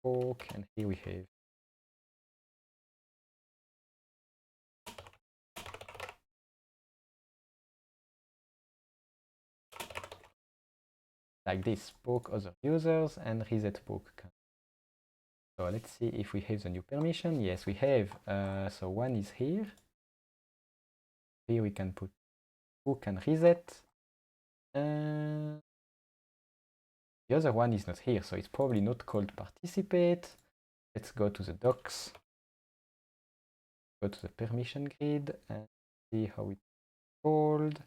A: poke, and here we have like this, poke other users and reset poke. So let's see if we have the new permission. Yes, we have. So one is here. Here we can put poke and reset. The other one is not here, so it's probably not called participate. Let's go to the docs. Go to the permission grid and see how it's called.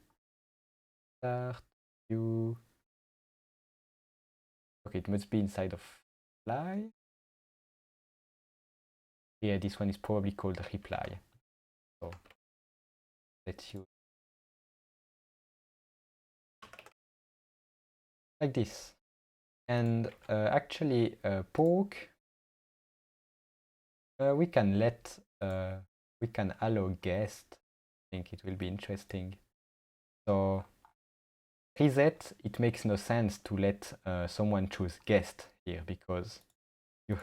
A: Start, view. Okay, it must be inside of reply. Yeah, this one is probably called reply. So let's use like this. And actually, poke, we can allow guest. I think it will be interesting. So reset, it makes no sense to let someone choose guest here because you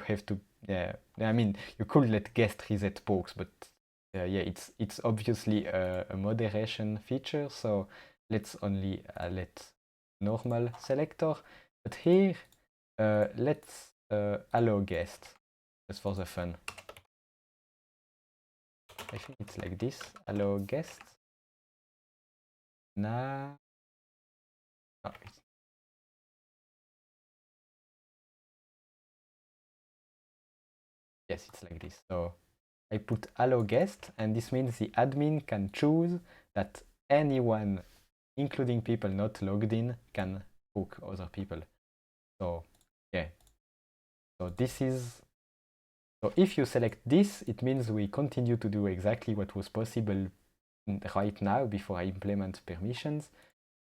A: have to. Yeah, I mean you could let guest reset pokes, but yeah, it's obviously a moderation feature. So let's only let normal selector. But here, let's allow guest just for the fun. I think it's like this. Allow guest. Now, oh, yes, it's like this. So I put allow guest, and this means the admin can choose that anyone, including people not logged in, can hook other people. So yeah. So this is. So if you select this, it means we continue to do exactly what was possible right now before I implement permissions.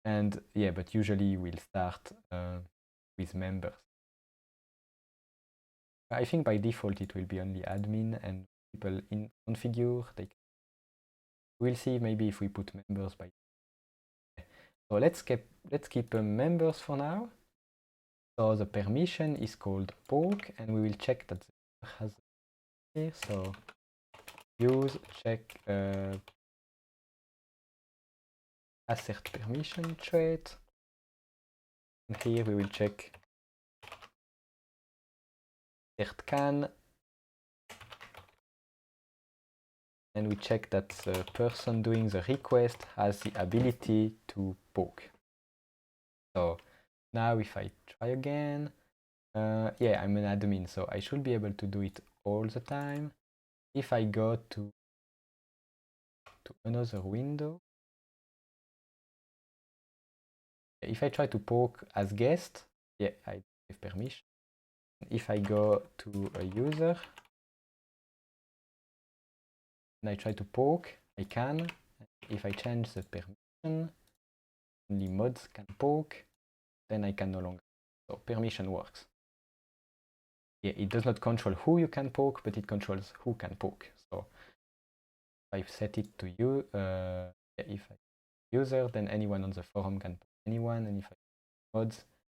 A: And yeah, but usually we'll start with members. I think by default it will be only admin and people in configure. We'll see maybe if we put members by. So let's keep members for now. So the permission is called poke, and we will check that the user has here. So use check assert permission trait. And here we will check assert can, and we check that the person doing the request has the ability to poke. So now if I try again, yeah, I'm an admin, so I should be able to do it all the time. If I go to another window, if I try to poke as guest, yeah, I have permission. If I go to a user and I try to poke, I can. If I change the permission, only mods can poke, then I can no longer. So permission works. Yeah, it does not control who you can poke, but it controls who can poke. So if I set it to you, if I user, then anyone on the forum can poke anyone, and if I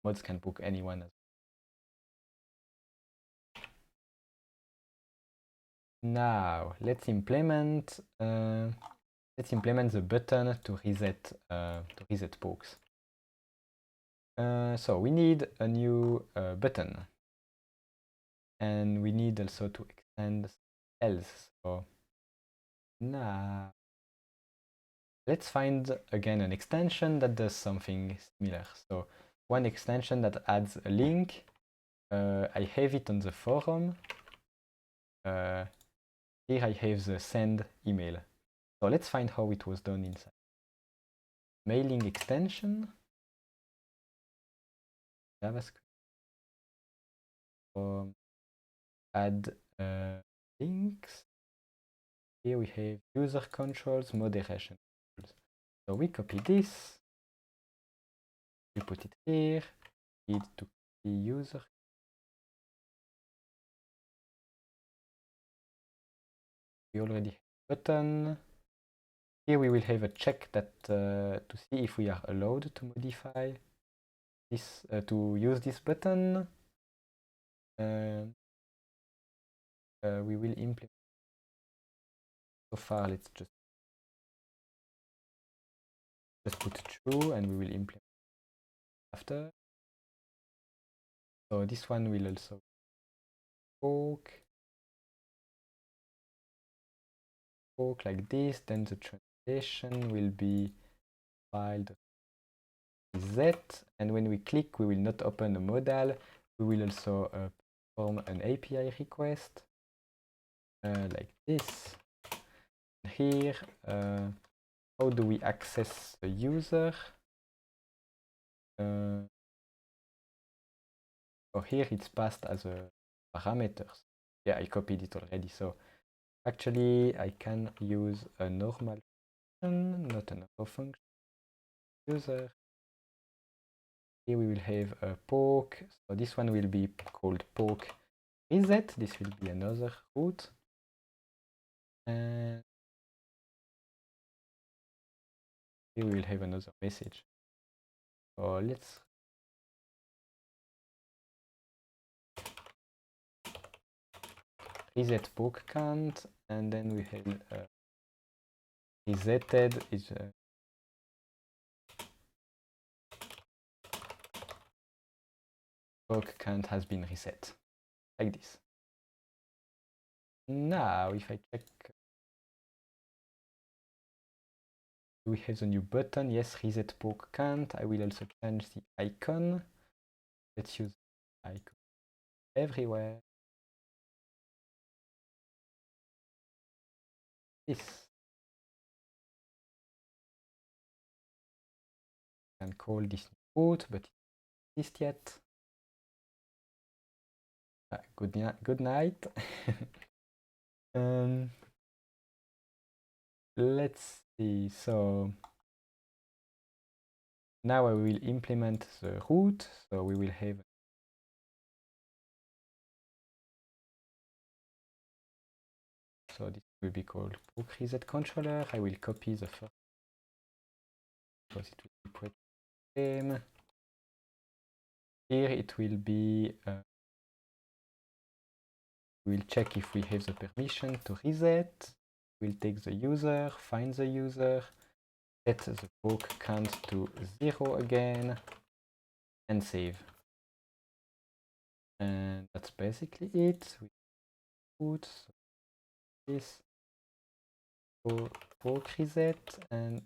A: mods can poke anyone as well. Now let's implement the button to reset pokes. So we need a new button, and we need also to extend else. So now let's find again an extension that does something similar. So one extension that adds a link. I have it on the forum. Here I have the send email. So let's find how it was done inside. Mailing extension. JavaScript. Add links. Here we have user controls, moderation controls. So we copy this. We put it here. Need to copy user. We already have a button. Here we will have a check that to see if we are allowed to modify this, to use this button. We will implement. So far, let's just put true, and we will implement after. So this one will also poke like this. Then the translation will be filed reset, and when we click, we will not open a modal. We will also perform an API request like this. Here, how do we access the user? Oh, here it's passed as a parameters. Yeah, I copied it already. So actually, I can use a normal function, not an arrow function. User. Here we will have a poke. So this one will be called poke reset. This will be another route. And here we will have another message. So let's reset poke count, and then we have resetted is poke count has been reset like this. Now, if I check, do we have the new button? Yes, reset poke count. I will also change the icon. Let's use icon everywhere. This. I can call this route, but it's not exist yet. Good night. Let's see. So now I will implement the route. So we will have this will be called poke reset controller. I will copy the first because it will be pretty same. Here it will be we'll check if we have the permission to reset. We'll take the user, find the user, set the poke count to 0 again, and save. And that's basically it. We put this poke reset and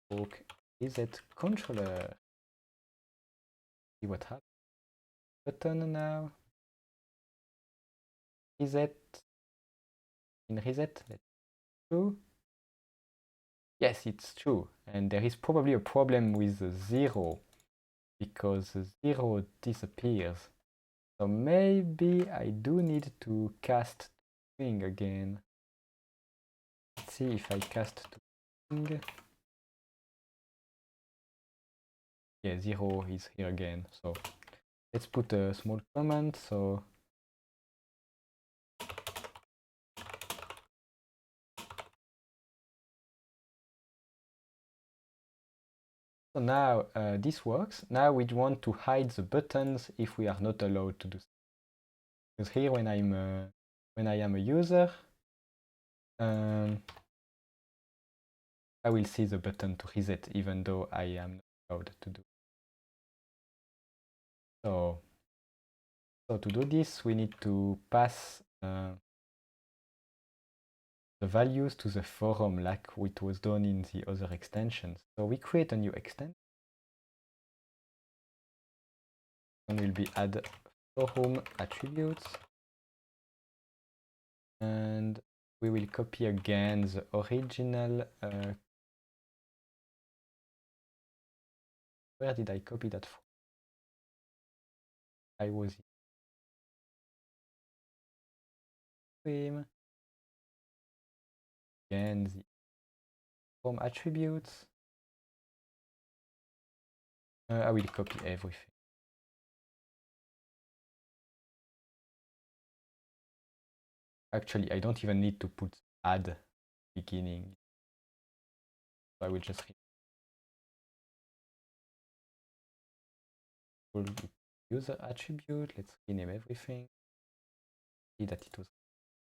A: poke reset controller. See what happens. Button now. Reset. In reset, let's true. Yes, it's true. And there is probably a problem with the 0 because the 0 disappears. So maybe I do need to cast string again. Let's see if I cast to string. Yeah, 0 is here again. So let's put a small comment. So now this works. Now we want to hide the buttons if we are not allowed to do so. Because here when I am a user, I will see the button to reset even though I am not allowed to do. So to do this, we need to pass the values to the forum like it was done in the other extensions. So we create a new extension. And will be add forum attributes. And we will copy again the original. Where did I copy that from? I was in again the forum attributes. I will copy everything. Actually, I don't even need to put add beginning. So I will just user attribute. Let's rename everything. See that it was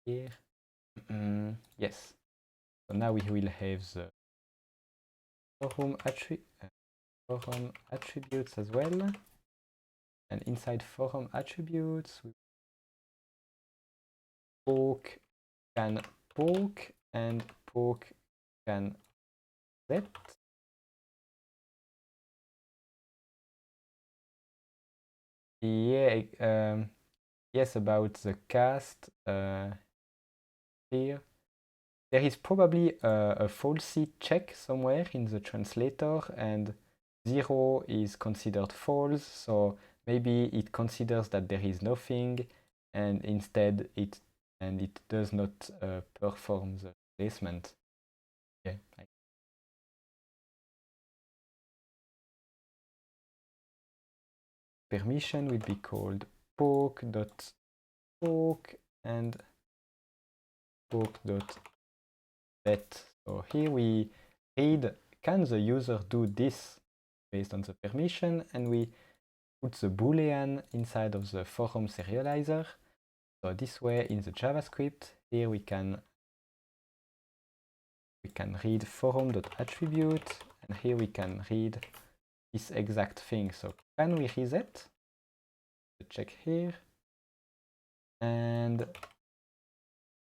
A: here. Yes. So now we will have the forum attributes as well. And inside forum attributes, we poke can poke and poke can set. Yeah, yes, about the cast here. There is probably a falsy check somewhere in the translator, and 0 is considered false, so maybe it considers that there is nothing, and instead it does not perform the replacement. Yeah. Permission will be called poke.poke and poke.set. So here we read, can the user do this based on the permission, and we put the boolean inside of the forum serializer. So this way in the JavaScript, here we can read forum.attribute, and here we can read this exact thing. So can we reset? Check here. And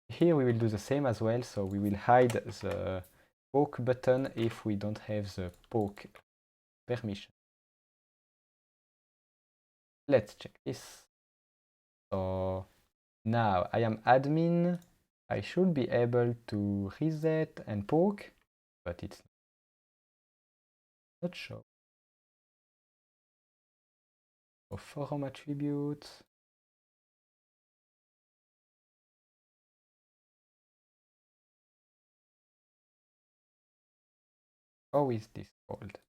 A: here we will do the same as well. So we will hide the poke button if we don't have the poke permission. Let's check this. So now I am admin. I should be able to reset and poke, but it's not sure. So forum attributes. How is this called?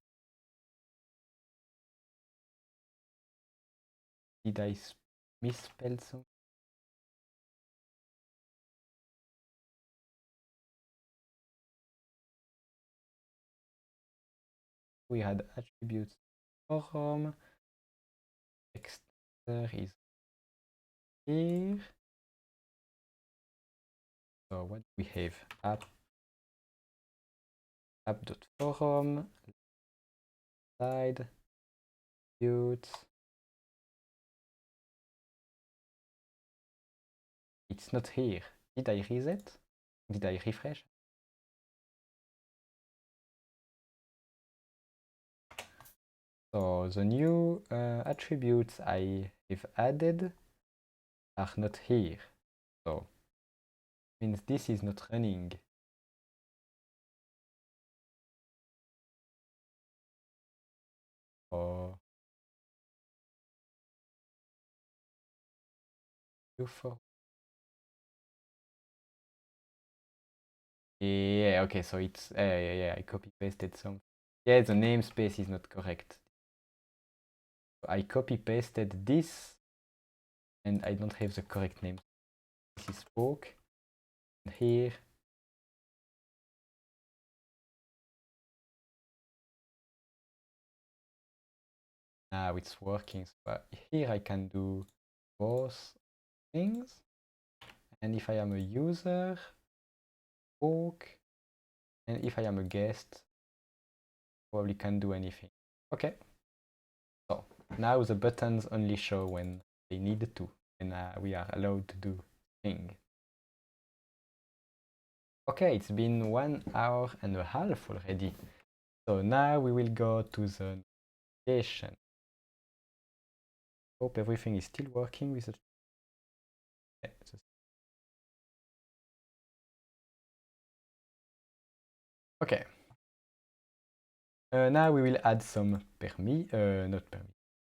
A: Did I misspell something? We had attributes forum. Extender is here. So what do we have? App.forum side attributes. It's not here. Did I reset? Did I refresh? So the new attributes I have added are not here. So means this is not running. Or for yeah, okay, so it's yeah, I copy pasted some. Yeah, the namespace is not correct. I copy pasted this, and I don't have the correct name. This is poke. And here. Now it's working. So here I can do both things. And if I am a user, poke. And if I am a guest, probably can't do anything. Okay. So now the buttons only show when they need to, and we are allowed to do things. Okay, it's been 1 hour and a half already. So now we will go to the notification. Hope everything is still working with the. Okay. Now we will add some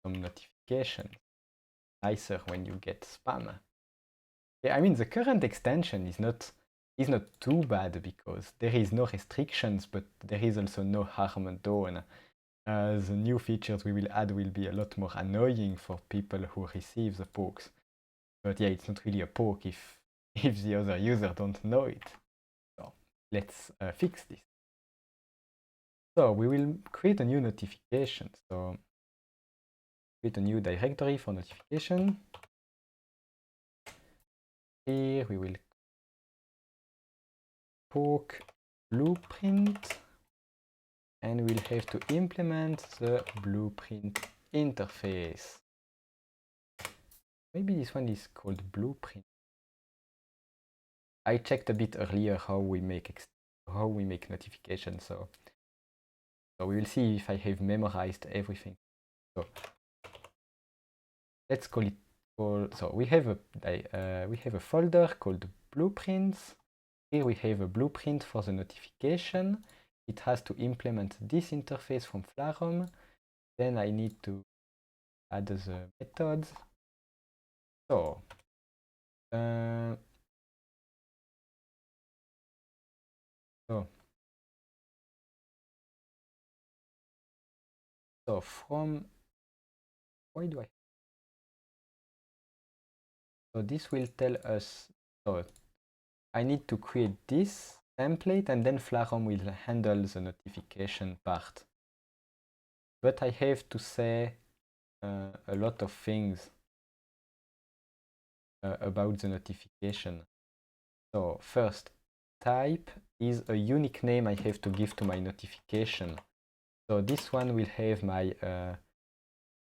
A: some notifications. Nicer when you get spam. Yeah, I mean the current extension is not too bad because there is no restrictions, but there is also no harm done. The new features we will add will be a lot more annoying for people who receive the pokes. But yeah, it's not really a poke if the other user don't know it. So let's fix this. So we will create a new notification. So create a new directory for notification. Here we will poke blueprint, and we'll have to implement the blueprint interface. maybe this one is called blueprint. I checked a bit earlier how we make notifications, so we will see if I have memorized everything. So let's call it. So we have a folder called blueprints. Here we have a blueprint for the notification. It has to implement this interface from Flarum. Then I need to add the methods. So so from why do I? So this will tell us. So I need to create this template, and then Flarum will handle the notification part. But I have to say a lot of things about the notification. So first, type is a unique name I have to give to my notification. So this one will have my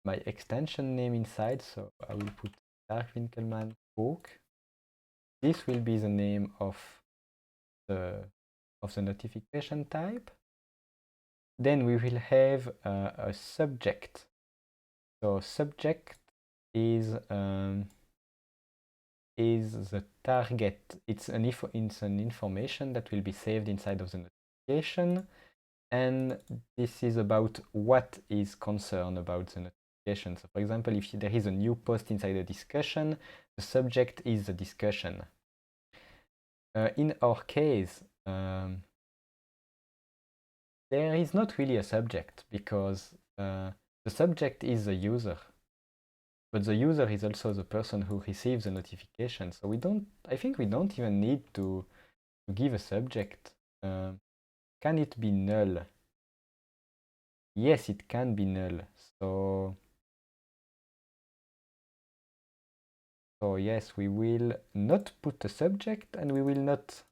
A: my extension name inside. So I will put Dark Winkelmann book. This will be the name of the notification type. Then we will have a subject. So subject is the target. It's an information that will be saved inside of the notification, and this is about what is concerned about the notification. So for example, if there is a new post inside a discussion, the subject is the discussion. In our case, there is not really a subject, because the subject is the user, but the user is also the person who receives the notification. So I think we don't even need to give a subject. Can it be null? Yes, it can be null. So yes, we will not put a subject, and we will not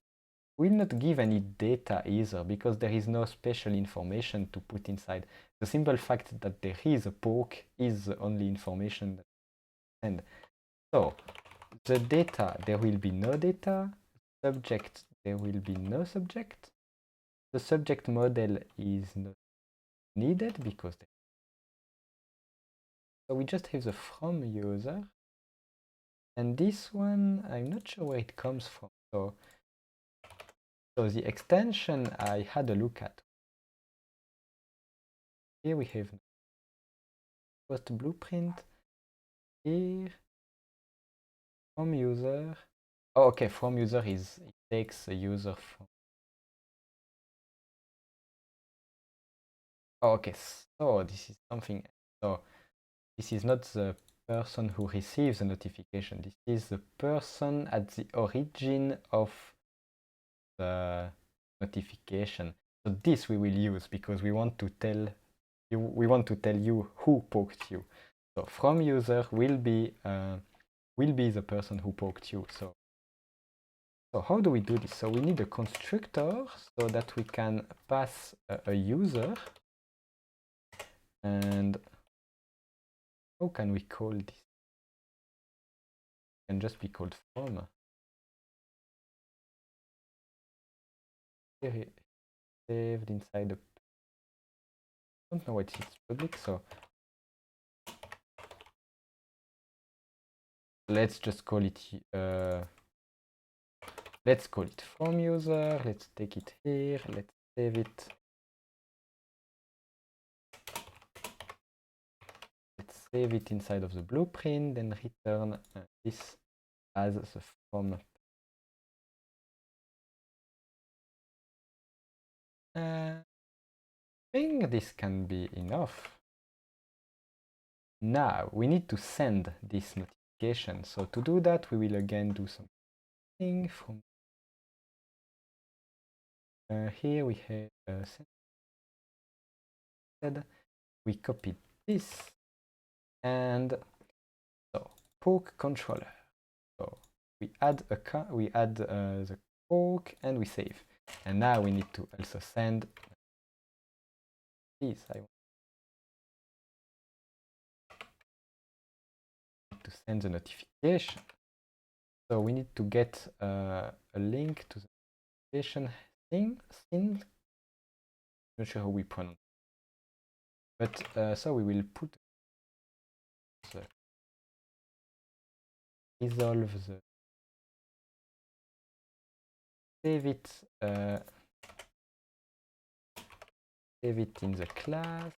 A: give any data either, because there is no special information to put inside. The simple fact that there is a poke is the only information that we send. So the data, there will be no data. Subject, there will be no subject. The subject model is not needed, because so we just have the from user, and this one I'm not sure where it comes from. So the extension I had a look at. Here we have post blueprint. Here from user. Oh, okay, from user is it takes a user from. Oh, okay, so this is something. So this is not the person who receives a notification. This is the person at the origin of the notification. So this we will use because we want to tell you who poked you. So from user will be the person who poked you. So how do we do this? So we need a constructor so that we can pass a user. And how can we call this? It can just be called from. Here saved inside the. I don't know what it's public, so let's just call it. Let's call it from user. Let's take it here. Let's save it. Let's save it inside of the blueprint, then return this as the from. I think this can be enough. Now we need to send this notification. So to do that, we will again do something from here. We have send. We copy this, and so poke controller. So we add the poke and we save. And now we need to also send this. I want to send the notification. So we need to get a link to the notification thing. Not sure how we pronounce it. But so we will put the resolve the save it in the class.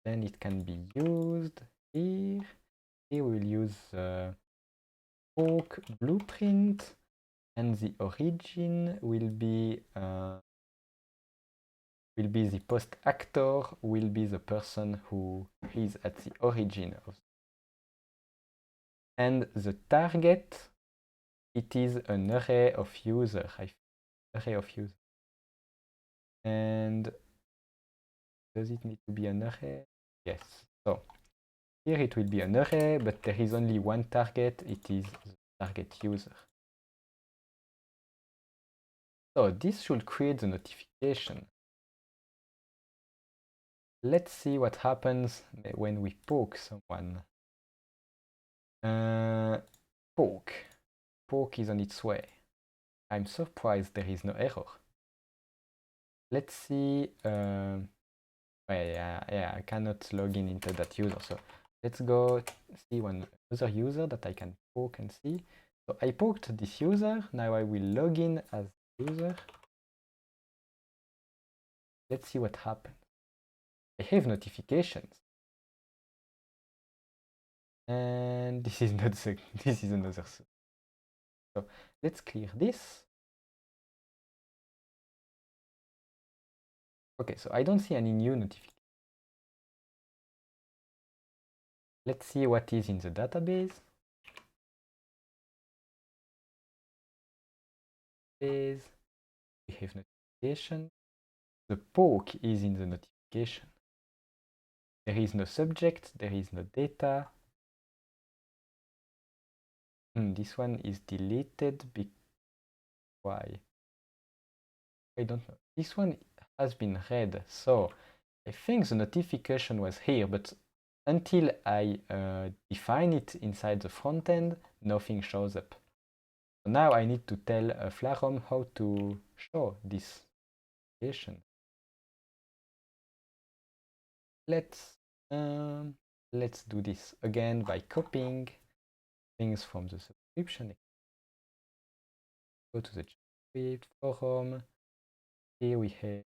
A: Then it can be used here. Here we will use the poke blueprint, and the origin will be the post actor, will be the person who is at the origin of. And the target, it is an array of user. Array of user. And does it need to be an array? Yes. So here it will be an array, but there is only one target. It is the target user. So this should create the notification. Let's see what happens when we poke someone. Poke. Poke is on its way. I'm surprised there is no error. Let's see. Yeah, I cannot log in into that user. So let's go see one other user that I can poke and see. So I poked this user. Now I will log in as user. Let's see what happens. I have notifications. And this is not the, this is another. So let's clear this. Okay, so I don't see any new notification. Let's see what is in the database. We have notification. The poke is in the notification. There is no subject, there is no data. This one is deleted. Why? I don't know. This one has been read, so I think the notification was here, but until I define it inside the front end, nothing shows up. So now I need to tell Flarum how to show this notification. Let's do this again by copying things from the subscription. Go to the JavaScript forum. Here we have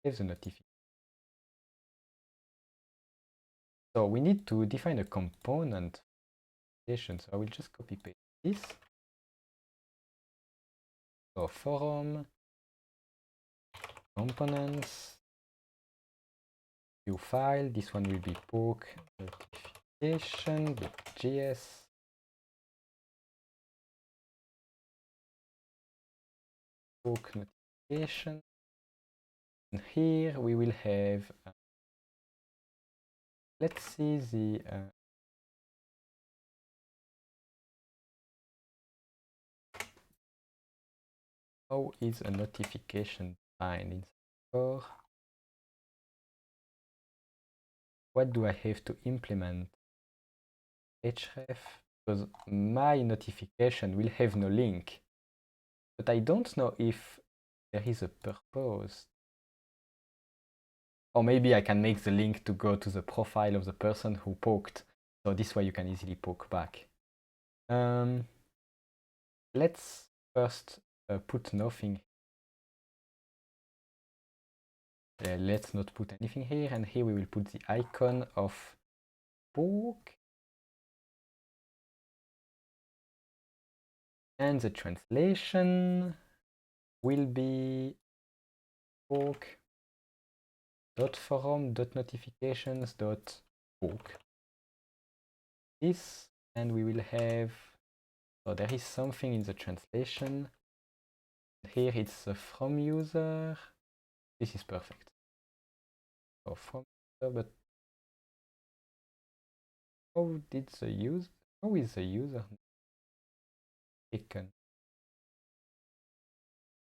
A: the notification. So we need to define a component. So I will just copy paste this. So forum components new file. This one will be poke notification.js. Poke notification. And here we will have. Let's see the. How is a notification defined in core? What do I have to implement? href, because my notification will have no link, but I don't know if there is a purpose. Or maybe I can make the link to go to the profile of the person who poked, so this way you can easily poke back. Let's first put nothing. Let's not put anything here, and here we will put the icon of poke. And the translation will be poke .forum.notifications.poke. This, and we will have, so there is something in the translation. Here it's a from user. This is perfect. So from user, but how is the user taken?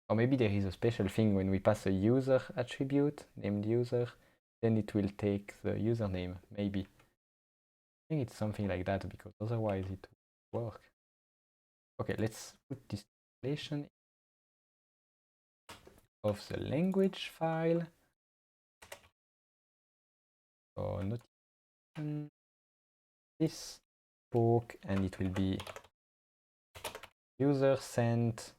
A: Or maybe there is a special thing when we pass a user attribute named user, then it will take the username, maybe. I think it's something like that because otherwise it won't work. Okay, let's put this translation of the language file. So notification this poke, and it will be user sent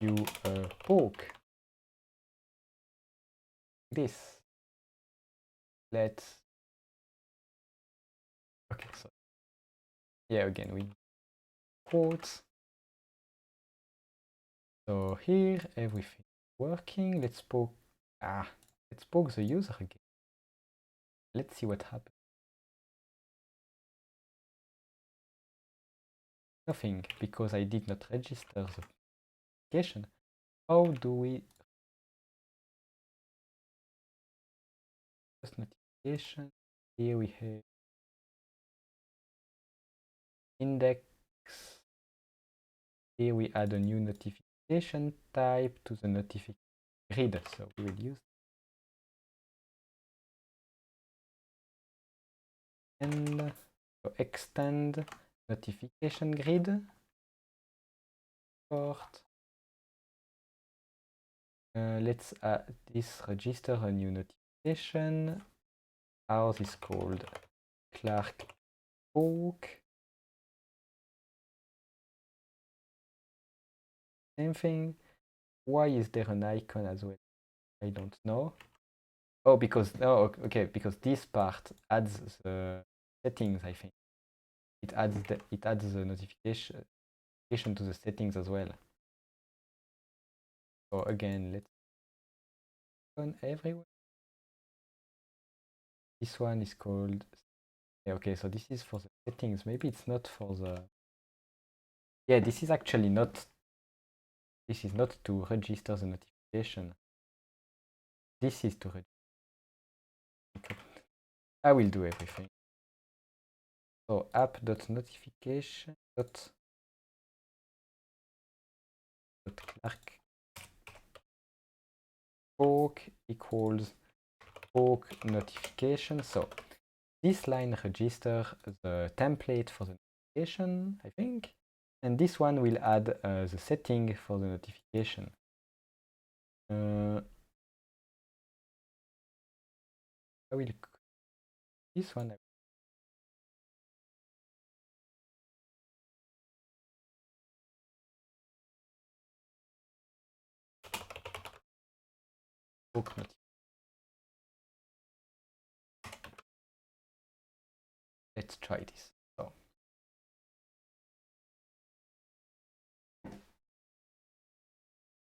A: you a poke. This. Let's. Okay, so yeah, again we quotes. So here everything working. Let's poke. Let's poke the user again. Let's see what happens. Nothing, because I did not register the application. How do we post notification? Here we have index. Here we add a new notification type to the notification grid. So we will use and so extend notification grid port. Let's add this register a new notification. Ours is called Clark Poke. Same thing. Why is there an icon as well? I don't know. Oh, because okay, because this part adds the settings. I think it adds the notification to the settings as well. So again, let's on everywhere. This one is called. Okay, so this is for the settings. Maybe it's not for the. Yeah, this is actually not. This is not to register the notification. This is to register. I will do everything. So app.notification. Clark poke equals poke notification. So this line registers the template for the notification, I think, and this one will add the setting for the notification. I will this one. Poke notification. Let's try this. So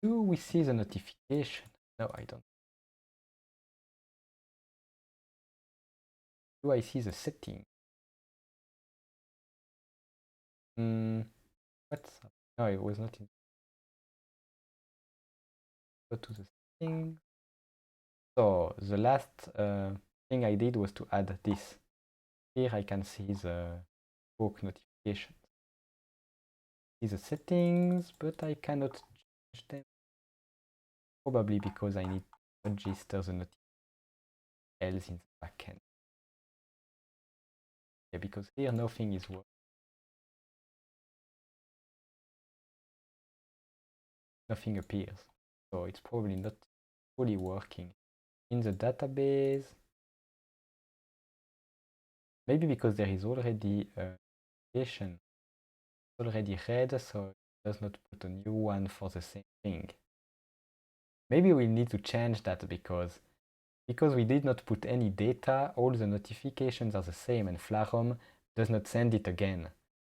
A: do we see the notification? No, I don't. Do I see the setting? What's up? No, it was not in. Go to the setting. So the last thing I did was to add this. Here I can see the poke notification. See the settings, but I cannot change them. Probably because I need to register the notification else in the backend. Yeah, because here nothing is working. Nothing appears. So it's probably not fully working. In the database, maybe because there is already a notification already read, so it does not put a new one for the same thing. Maybe we need to change that because we did not put any data, all the notifications are the same and Flarum does not send it again.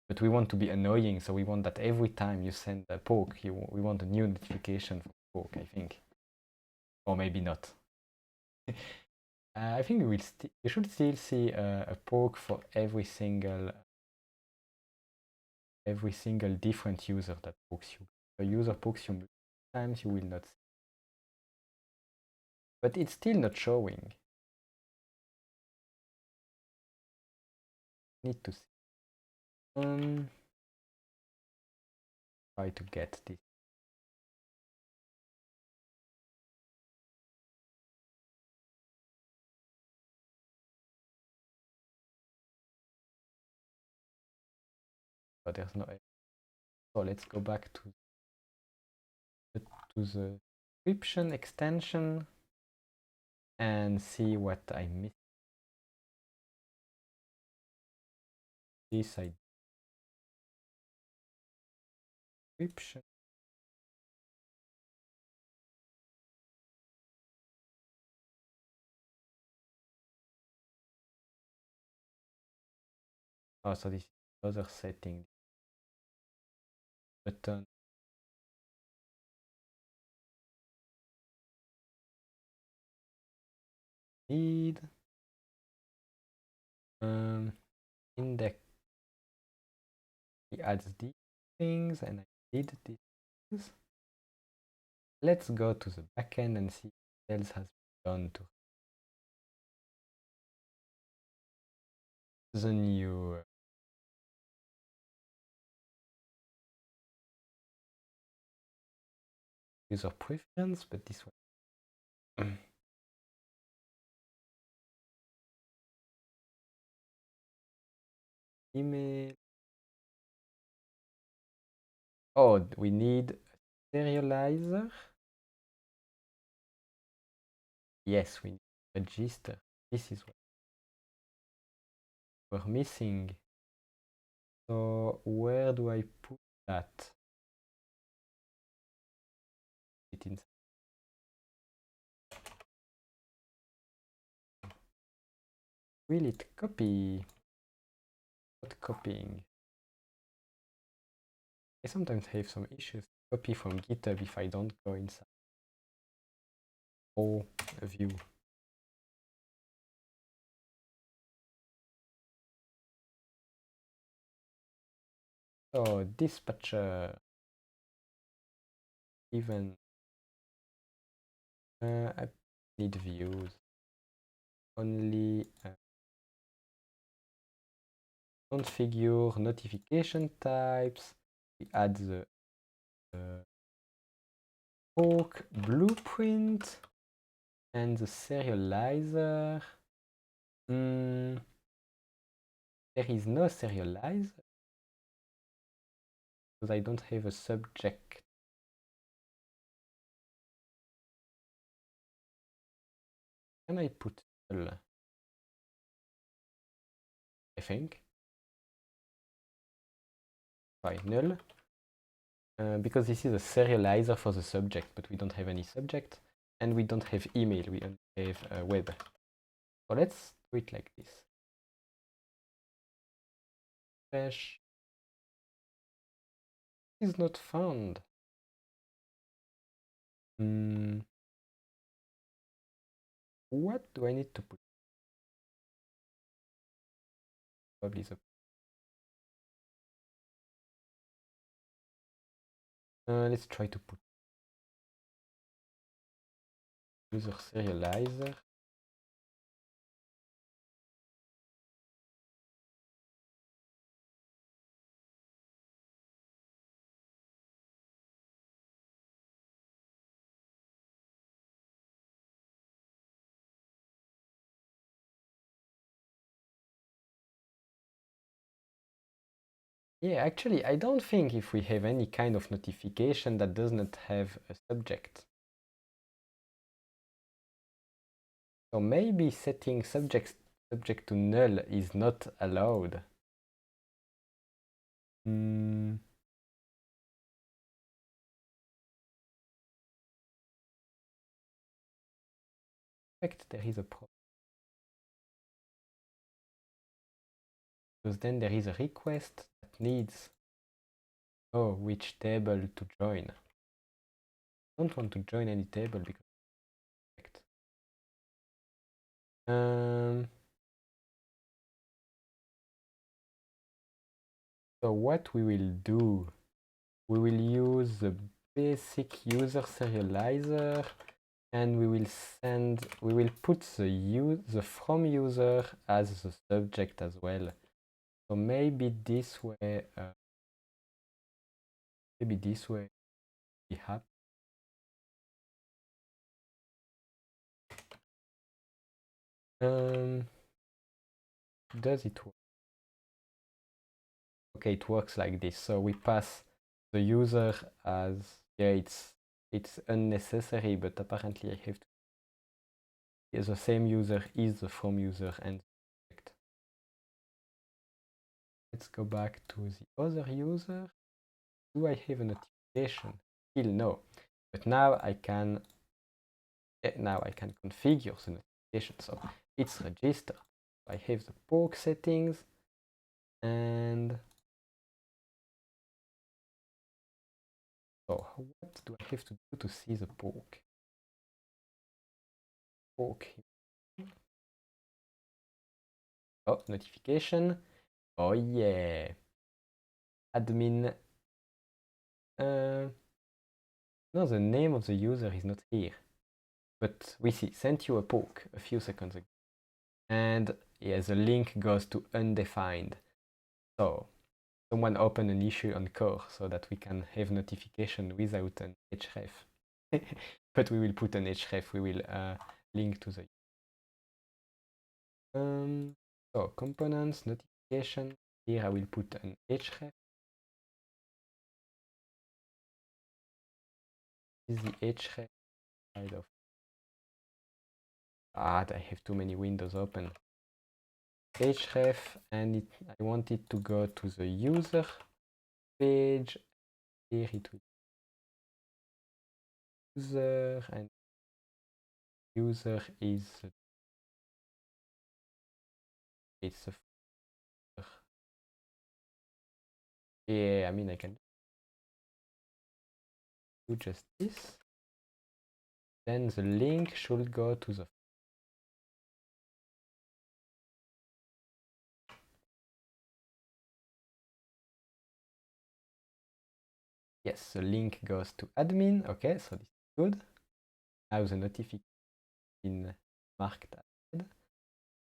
A: But we want to be annoying, so we want that every time you send a poke, we want a new notification for poke, I think. Or maybe not. I think you should still see a poke for every single different user that pokes you. A user pokes you times, you will not see. But it's still not showing. Need to see. Try to get this. but there's no. So let's go back to the description extension and see what I missed. This I description. Oh, so this is other setting. Button. Need index. He adds these things, and I did this. Let's go to the backend and see what else has been done to the new user preference, but this one. Email. Oh, we need a serializer. Yes, we need to register. This is what we're missing. So where do I put that? It inside. Will it copy? Not copying. I sometimes have some issues to copy from GitHub if I don't go inside. Oh, a view. So dispatcher. Even I need views. Only configure notification types. We add the fork blueprint and the serializer. There is no serializer because I don't have a subject. Can I put null? I think. Right, null. Because this is a serializer for the subject, but we don't have any subject, and we don't have email, we only have web. So let's do it like this. Fresh is not found. What do I need to put? Probably the. Let's try to put user serializer. Yeah, actually, I don't think if we have any kind of notification that does not have a subject. So maybe setting subject to null is not allowed. In fact, there is a problem. Because then there is a request that needs, oh, which table to join. I don't want to join any table because so what we will do, we will use the basic user serializer and we will put the from user as the subject as well. So maybe this way, be happy. Does it work? Okay, it works like this. So we pass the user as, yeah, it's unnecessary, but apparently I have to. Yeah, the same user is the from user and let's go back to the other user. Do I have a notification? Still no. But now I can configure the notification. So it's registered. I have the poke settings and so what do I have to do to see the poke? Poke. Oh, notification. Oh yeah. Admin. No, the name of the user is not here. But we see, sent you a poke a few seconds ago. And yeah, the link goes to undefined. So someone opened an issue on core so that we can have notification without an href. But we will put an href, we will link to the so components, notification. Here I will put an href. Is the href side of I have too many windows open. Href, and I want it to go to the user page. Here it will be user, and user is it's a yeah, I mean I can do just this. Then the link should go to the yes, the link goes to admin. Okay, so this is good. Now the notification marked added.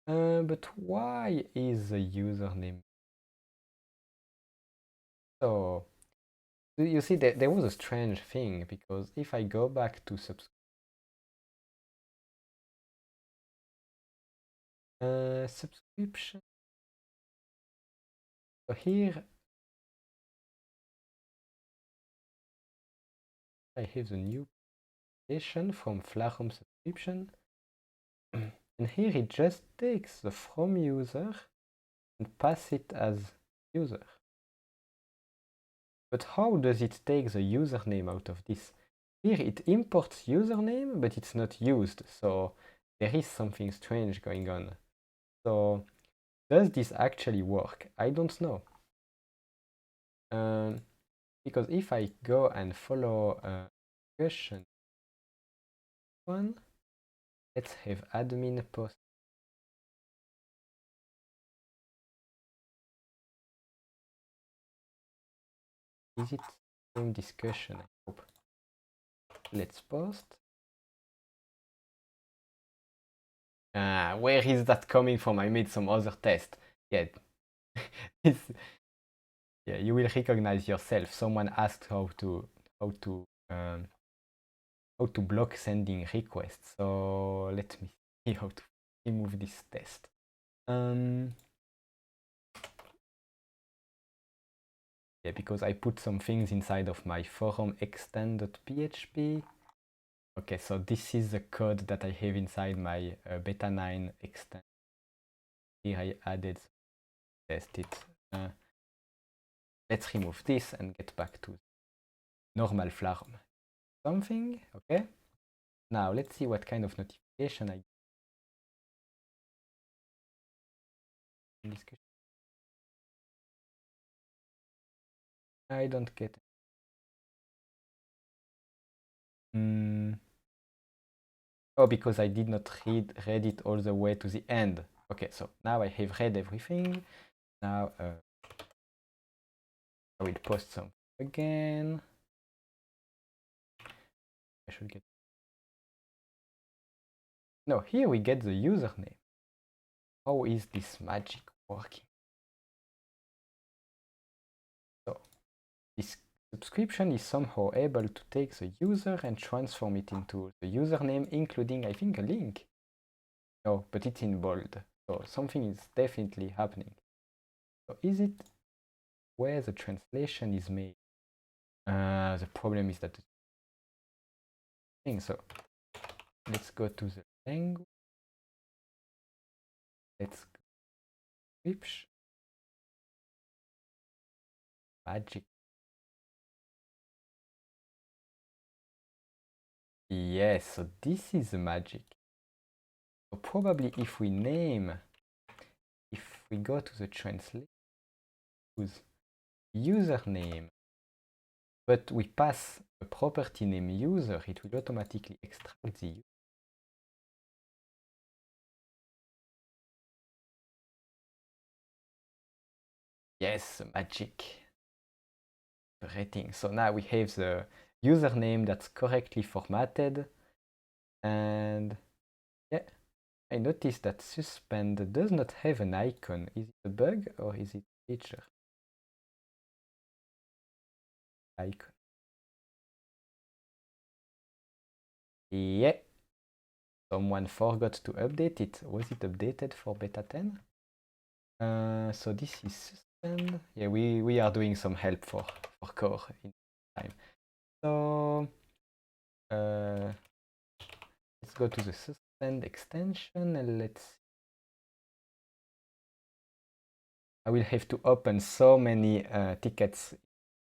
A: But why is the username? So you see that there was a strange thing, because if I go back to subscription, so here I have the new application from Flarum subscription, and here it just takes the from user and pass it as user. But how does it take the username out of this? Here it imports username, but it's not used, so there is something strange going on. So does this actually work? I don't know. Because if I go and follow question one, let's have admin post. Is it same discussion? I hope. Let's post. Where is that coming from? I made some other test. Yeah, yeah, you will recognize yourself. Someone asked how to block sending requests. So let me see how to remove this test. Yeah, because I put some things inside of my forum extend.php. Okay, so this is the code that I have inside my beta 9 extend. Here I added, test it. Let's remove this and get back to normal Flarum. Something, okay. Now let's see what kind of notification I get. I don't get it. Oh, because I did not read it all the way to the end. Okay, so now I have read everything. Now I will post some again. I should get. No, here we get the username. How is this magic working? So this subscription is somehow able to take the user and transform it into the username, including, I think, a link. No, but it's in bold. So something is definitely happening. So is it where the translation is made. The problem is that the thing. So let's go to the language. Let's go Ipsh. Magic. Yes, so this is the magic. So probably if we go to the translate, use username, but we pass a property name user, it will automatically extract the user. Yes, magic. Rating. So now we have the username that's correctly formatted, and yeah, I noticed that suspend does not have an icon. Is it a bug or is it a feature? Icon. Yeah. Someone forgot to update it. Was it updated for beta 10? So this is suspend. Yeah, we are doing some help for core in time. So let's go to the suspend extension and let's see. I will have to open so many tickets.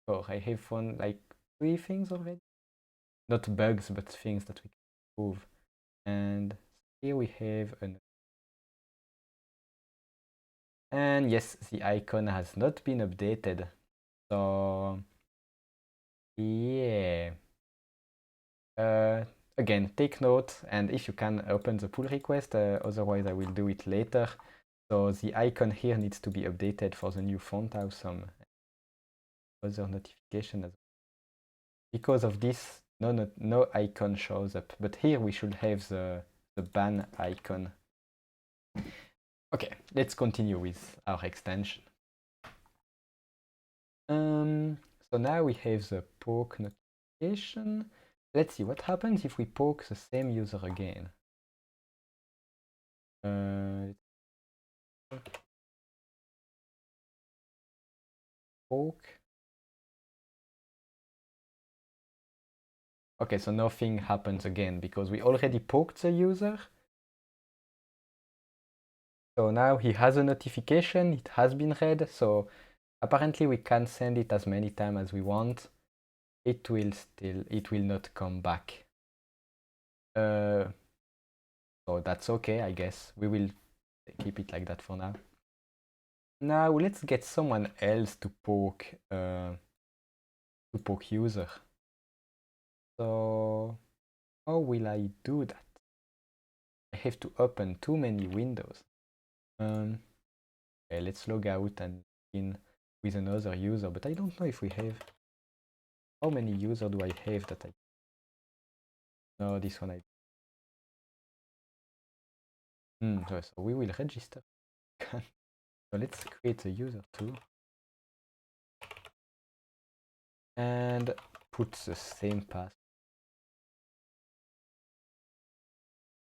A: Oh, I have found like 3 things already. Not bugs, but things that we can improve. And here we have an. And yes, the icon has not been updated. So yeah. Again, take note, and if you can open the pull request, otherwise I will do it later. So the icon here needs to be updated for the new font awesome. Other notification as well. Because of this, no icon shows up. But here we should have the ban icon. Okay, let's continue with our extension. So now we have the poke notification. Let's see what happens if we poke the same user again. Poke. Okay, so nothing happens again because we already poked the user. So now he has a notification, it has been read, so apparently we can send it as many times as we want. It will not come back. So that's okay, I guess. We will keep it like that for now. Now let's get someone else to poke user. So how will I do that? I have to open too many windows. Okay, let's log out and in with another user, but I don't know if we have. How many users do I have that I. No, this one I. So we will register. So let's create a user too. And put the same password.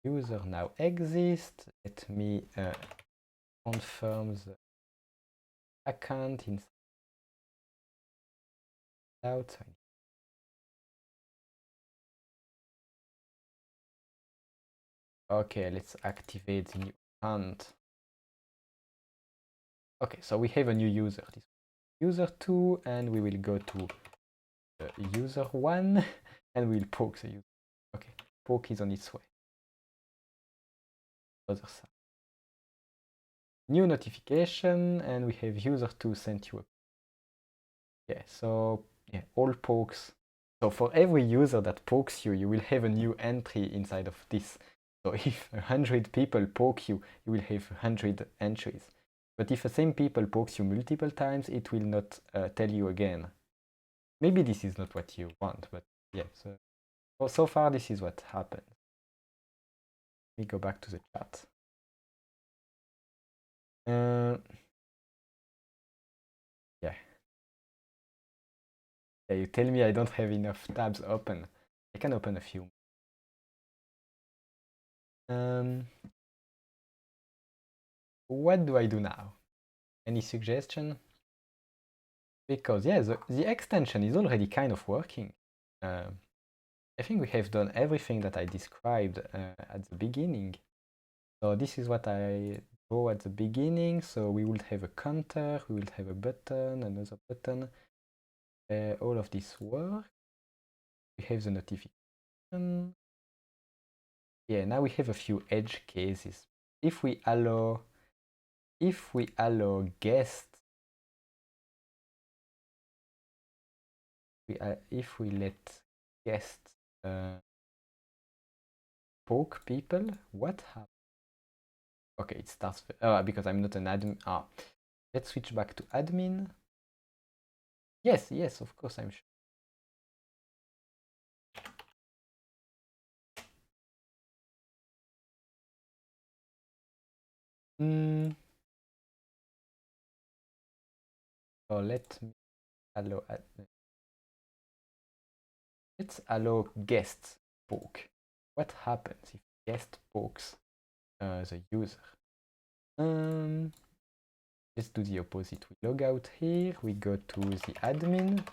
A: User now exists. Let me confirm the account inside out. Okay, let's activate the new account. Okay, so we have a new user. This user 2, and we will go to user 1 and we'll poke the user. Okay, poke is on its way. Other side. New notification, and we have user 2 sent you a. Yeah, so yeah, all pokes. So for every user that pokes you, you will have a new entry inside of this. So if 100 people poke you, you will have 100 entries. But if the same people pokes you multiple times, it will not tell you again. Maybe this is not what you want, but yeah. So far, this is what happened. Let me go back to the chat. Yeah. Yeah, you tell me I don't have enough tabs open. I can open a few. What do I do now? Any suggestion? because yeah, the extension is already kind of working. I think we have done everything that I described at the beginning. So this is what I draw at the beginning. So we will have a counter, we will have a button, another button. All of this work. We have the notification. Yeah, now we have a few edge cases. If we allow guests, if we let guests poke people, what happens? Okay, it starts because I'm not an admin. Let's switch back to admin. Yes, of course, I'm sure. So let me allow let's allow guests poke. What happens if guest pokes the user? Let's do the opposite. We log out here, we go to the admin,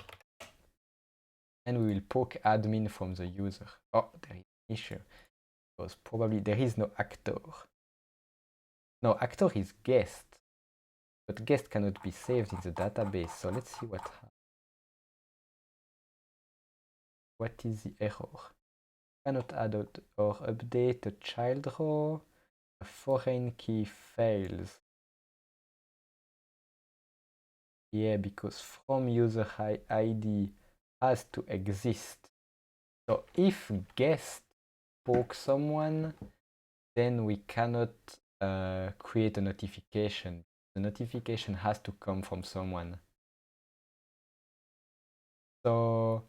A: and we will poke admin from the user. Oh, there is an issue, because probably there is no actor. No, actor is guest, but guest cannot be saved in the database, so let's see what is the error. Cannot add or update a child row, a foreign key fails. Yeah, because from user ID has to exist. So if guest poke someone, then we cannot create a notification. The notification has to come from someone. So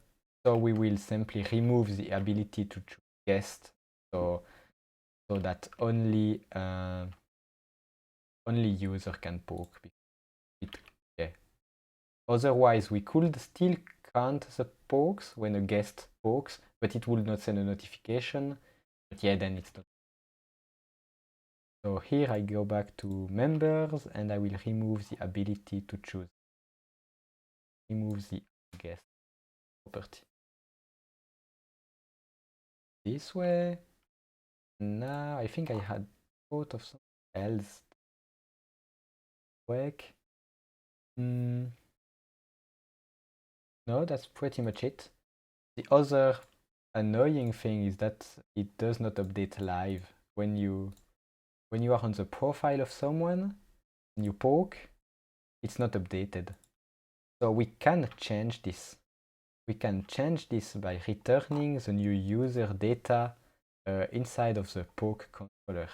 A: we will simply remove the ability to choose guest, so that only user can poke. Yeah. Otherwise, we could still count the pokes when a guest pokes, but it will not send a notification. But yeah, then it's not. So here I go back to members and I will remove the ability to choose. Remove the guest property. This way. Now I think I had thought of something else. Work. No, that's pretty much it. The other annoying thing is that it does not update live. When you are on the profile of someone and you poke, it's not updated. So we can change this. We can change this by returning the new user data inside of the poke controller.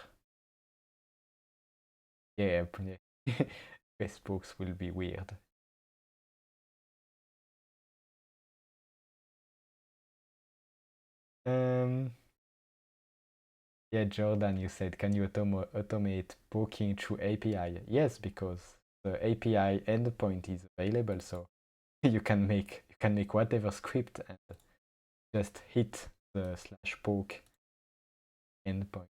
A: Yeah, Facebooks will be weird. Yeah, Jordan, you said, can you automate poking through API? Yes, because the API endpoint is available, so you can make whatever script and just hit the /poke endpoint.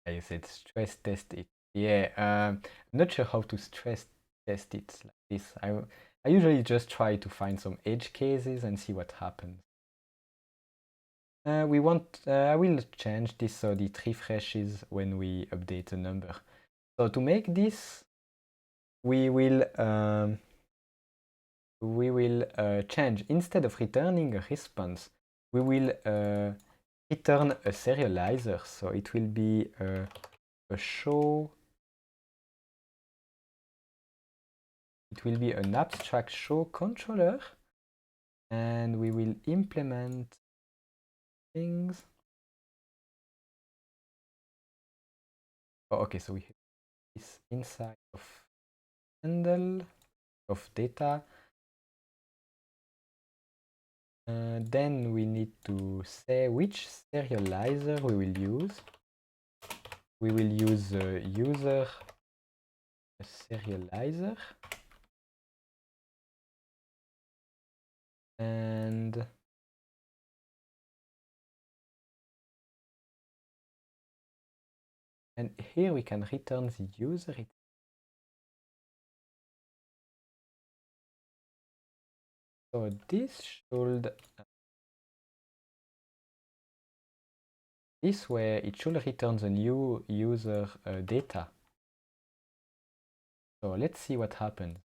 A: You said stress test it. Yeah, I'm not sure how to stress test it like this. I usually just try to find some edge cases and see what happens. I will change this so it refreshes when we update a number. So to make this, we will change, instead of returning a response, we will return a serializer. So it will be a show. It will be an abstract show controller, and we will implement things. Oh, okay, so we have this inside of handle of data. Then we need to say which serializer we will use. We will use user serializer, and here we can return the user. So this should, this way it should return the new user data. So let's see what happens.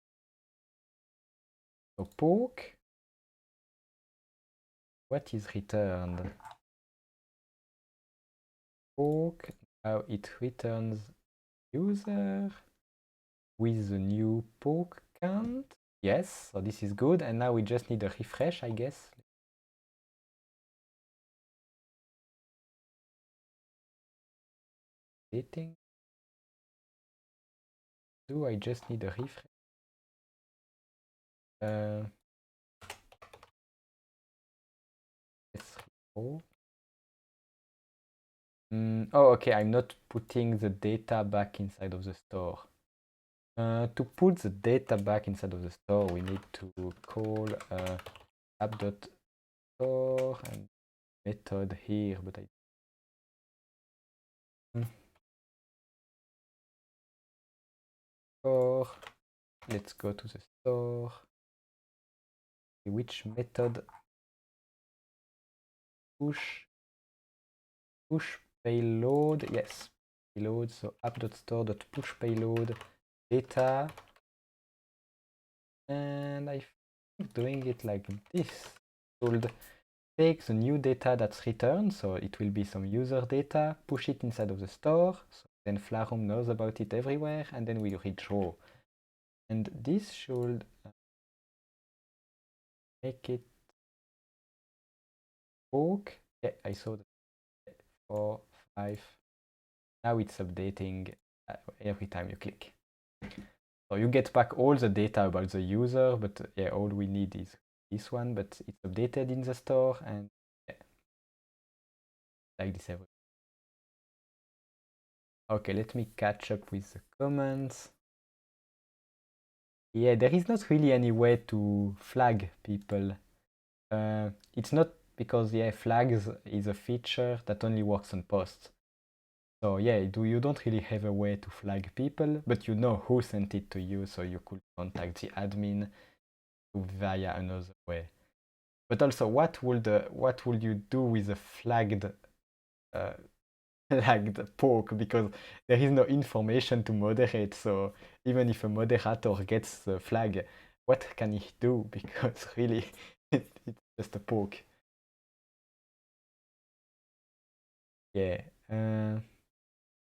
A: So poke, what is returned? Poke, now it returns user with the new poke count. Yes, so this is good. And now we just need a refresh, I guess. Dating. Do I just need a refresh? Let's oh, okay, I'm not putting the data back inside of the store. To put the data back inside of the store, we need to call app.store and method here, but I store. Let's go to the store. Which method? Push payload. Yes, payload. So app.store.push payload data, and I think doing it like this should take the new data that's returned. So it will be some user data, push it inside of the store. So then Flarum knows about it everywhere, and then we redraw. And this should make it poke. Yeah, I saw that. 4, 5. Now it's updating every time you click. So you get back all the data about the user, but yeah, all we need is this one, but it's updated in the store and yeah, like this every. Okay, let me catch up with the comments. Yeah, there is not really any way to flag people. It's not because yeah, flags is a feature that only works on posts. So yeah, you don't really have a way to flag people, but you know who sent it to you, so you could contact the admin via another way. But also, what would you do with a flagged flagged poke? Because there is no information to moderate. So even if a moderator gets the flag, what can he do? Because really, it's just a poke. Yeah.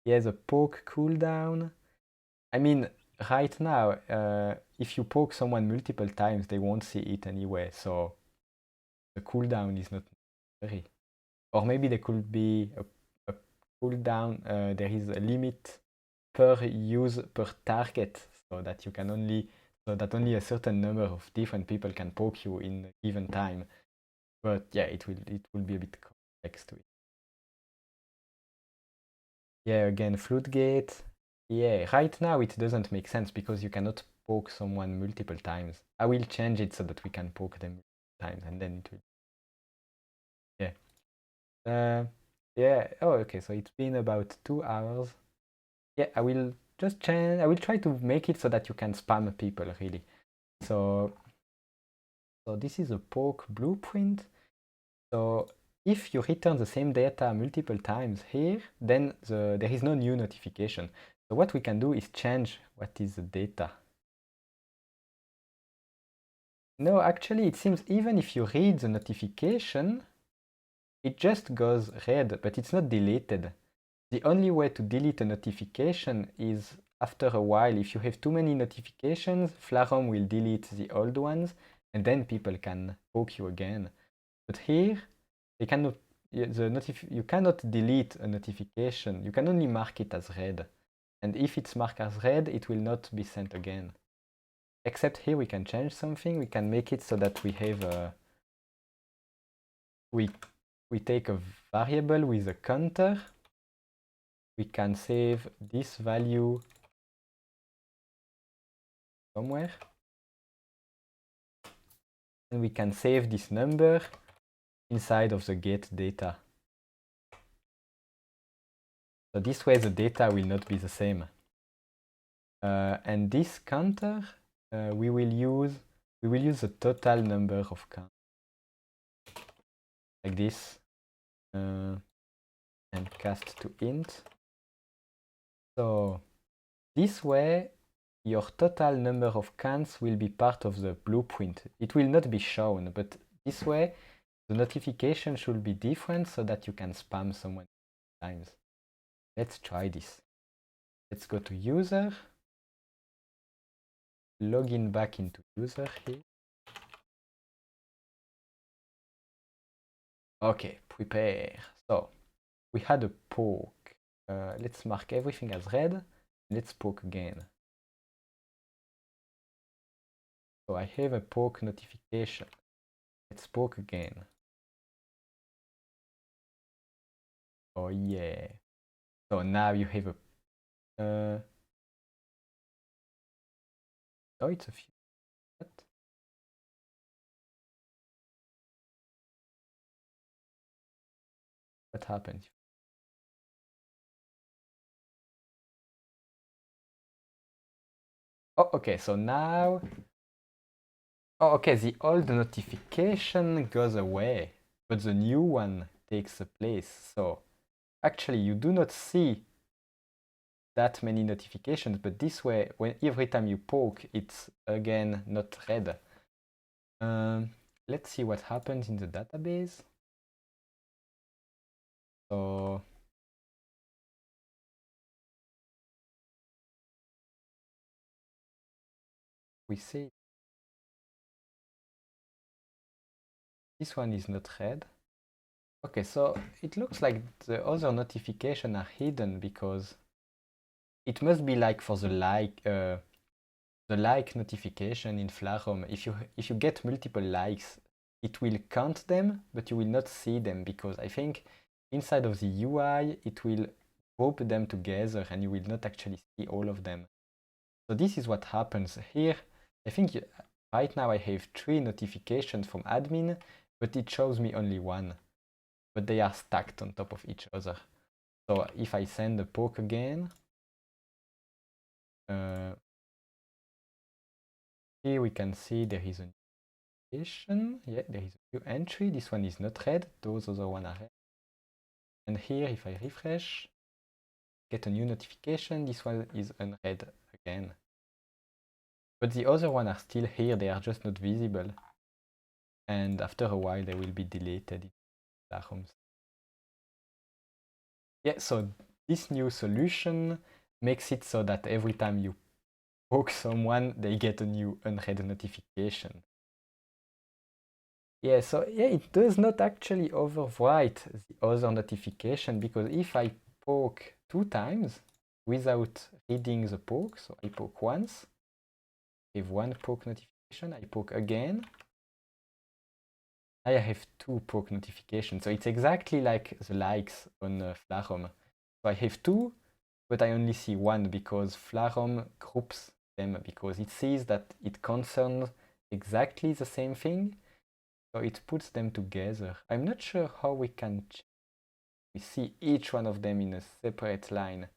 A: Yeah, the poke cooldown. I mean, right now, if you poke someone multiple times, they won't see it anyway. So the cooldown is not necessary. Or maybe there could be a cooldown. There is a limit per use per target, so that you can only so that only a certain number of different people can poke you in a given time. But yeah, it will be a bit complex to it. Yeah, again, Floodgate. Yeah, right now it doesn't make sense because you cannot poke someone multiple times. I will change it so that we can poke them multiple times, and then it will. Yeah. Yeah. Oh, okay. So it's been about 2 hours. Yeah, I will just change. I will try to make it so that you can spam people really. So, so this is a poke blueprint. So if you return the same data multiple times here, then there is no new notification. So what we can do is change what is the data. No, actually, it seems even if you read the notification, it just goes red, but it's not deleted. The only way to delete a notification is after a while. If you have too many notifications, Flarum will delete the old ones, and then people can poke you again. But here, they cannot. You cannot delete a notification. You can only mark it as red, and if it's marked as red, it will not be sent again. Except here, we can change something. We can make it so that we have a we take a variable with a counter. We can save this value somewhere, and we can save this number inside of the get data. So this way the data will not be the same. And this counter we will we will use the total number of counts like this, and cast to int. So this way, your total number of cans will be part of the blueprint. It will not be shown, but this way, the notification should be different so that you can spam someone times. Let's try this. Let's go to user, login back into user here. Okay, prepare. So we had a poke. Let's mark everything as red. Let's poke again. So I have a poke notification. Let's poke again. Oh yeah. So now you have a oh, it's a few. What happened? Oh, okay. So now, oh, okay. The old notification goes away, but the new one takes the place. So actually, you do not see that many notifications, but this way, when every time you poke, it's again not red. Let's see what happens in the database. So we see this one is not red. Okay, so it looks like the other notifications are hidden because it must be like for the like notification in Flarum. If you get multiple likes, it will count them, but you will not see them because I think inside of the UI it will group them together and you will not actually see all of them. So this is what happens here. I think right now I have 3 notifications from admin, but it shows me only one. But they are stacked on top of each other. So if I send a poke again, here we can see there is a notification. Yeah, there is a new entry. This one is not red. Those other one are red. And here, if I refresh, get a new notification. This one is unread again. But the other one are still here. They are just not visible. And after a while, they will be deleted in Flarums. Yeah, so this new solution makes it so that every time you poke someone, they get a new unread notification. Yeah, so yeah, it does not actually overwrite the other notification because if I poke 2 times without reading the poke, so I poke once, I have 1 poke notification, I poke again, I have 2 poke notifications. So it's exactly like the likes on Flarum. So I have 2, but I only see 1 because Flarum groups them because it sees that it concerns exactly the same thing. So it puts them together. I'm not sure how we can we see each one of them in a separate line.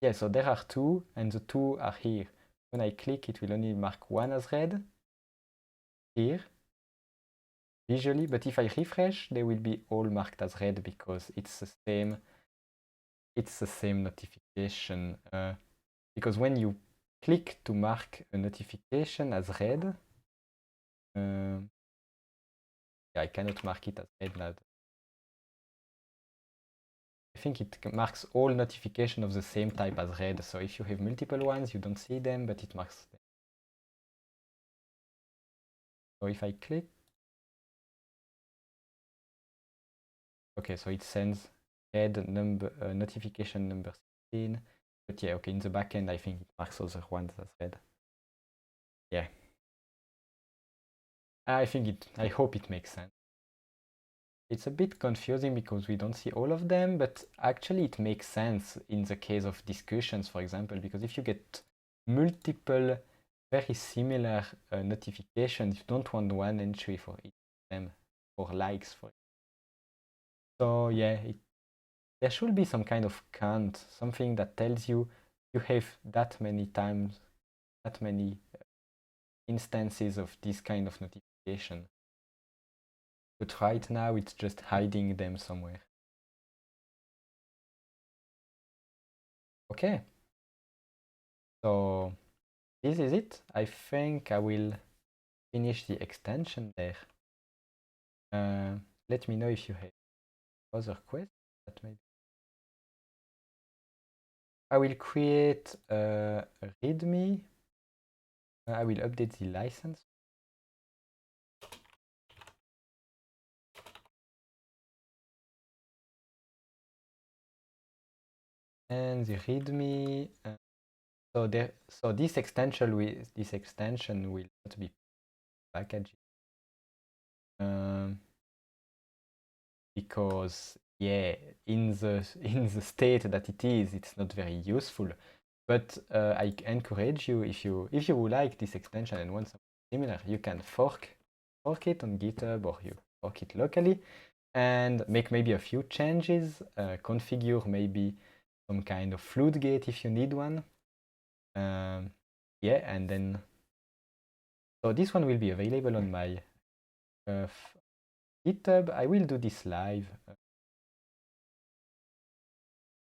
A: Yeah, so there are 2 and the 2 are here. When I click, it will only mark 1 as red here visually, but if I refresh, they will be all marked as red because it's the same notification. Because when you click to mark a notification as red, yeah, I cannot mark it as red now. I think it marks all notifications of the same type as red. So if you have multiple ones, you don't see them, but it marks them. So if I click, okay, so it sends red number notification number 16. But yeah, okay, in the backend, I think it marks other ones as red. Yeah. I hope it makes sense. It's a bit confusing because we don't see all of them, but actually it makes sense in the case of discussions, for example, because if you get multiple very similar notifications, you don't want one entry for each of them, for likes, for so yeah, there should be some kind of count, something that tells you you have that many times, that many instances of this kind of notification. But right now it's just hiding them somewhere. Okay. So this is it. I think I will finish the extension there. Let me know if you have other questions. That maybe I will create a README. I will update the license. And the README. So this extension will not be packaged. Because in the state that it is, it's not very useful. But I encourage you, if you would like this extension and want something similar, you can fork it on GitHub, or you fork it locally and make maybe a few changes, configure maybe some kind of float gate if you need one. And then so this one will be available on my GitHub. I will do this live.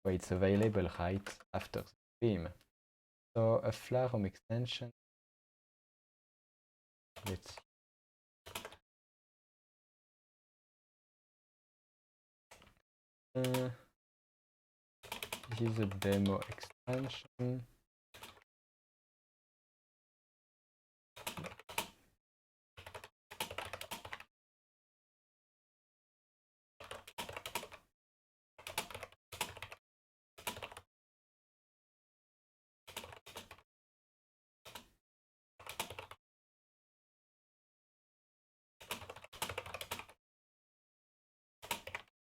A: So it's available right after the stream. So a Flarum extension. Let's see. This is a demo extension.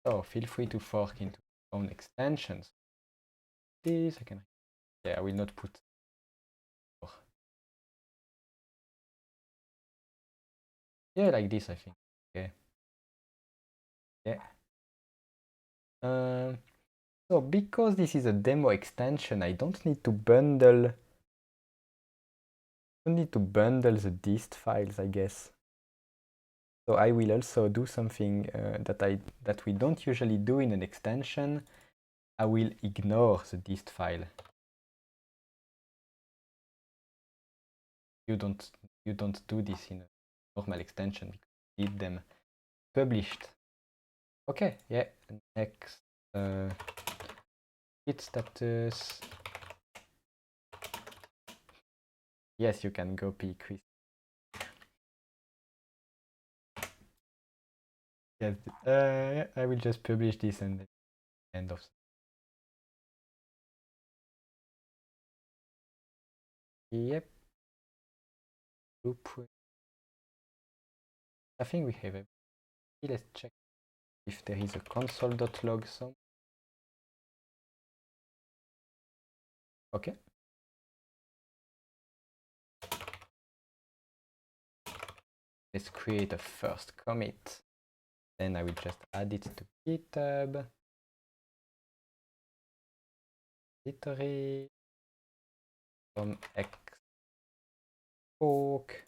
A: So feel free to fork into your own extensions. This I can. Yeah, I will not put. Yeah, like this I think. Okay. Yeah. So because this is a demo extension, I don't need to bundle. The dist files, I guess. So I will also do something that we don't usually do in an extension. I will ignore the dist file. You don't do this in a normal extension because you need them published. Okay, yeah. Next, git status. Yes, you can copy Chris. Yes, I will just publish this and then end of. Yep. Blueprint. I think we have it. Let's check if there is a console.log some. Okay. Let's create a first commit. Then I will just add it to GitHub. Literary from X fork.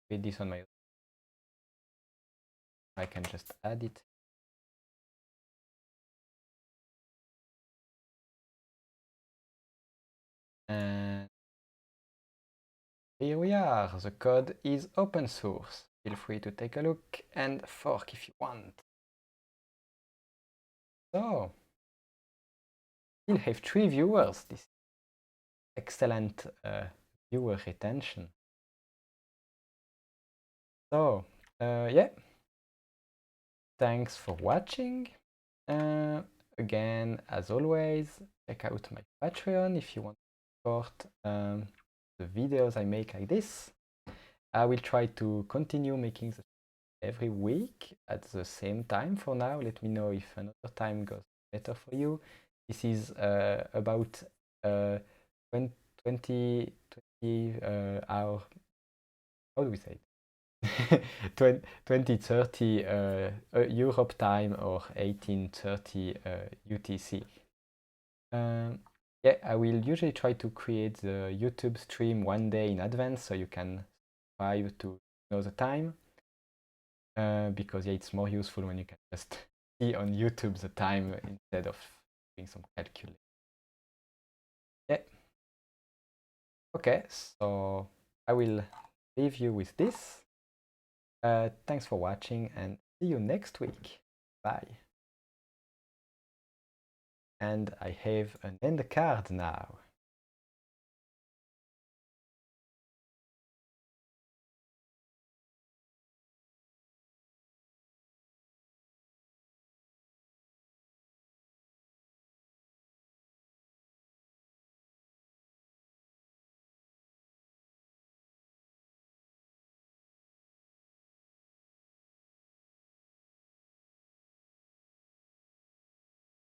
A: With this on my, I can just add it. And here we are. The code is open source. Feel free to take a look and fork if you want. So, we'll have 3 viewers. This excellent viewer retention. So, yeah. Thanks for watching. Again, as always, check out my Patreon if you want to support the videos I make like this. I will try to continue making this every week at the same time for now. Let me know if another time goes better for you. This is about 20 hour, how do we say it? 2030 Europe time or 1830 UTC. Yeah, I will usually try to create the YouTube stream one day in advance so you can subscribe to know the time. Because yeah, it's more useful when you can just see on YouTube the time instead of doing some calculation. Yeah. Okay, so I will leave you with this. Thanks for watching and see you next week. Bye. And I have an end card now.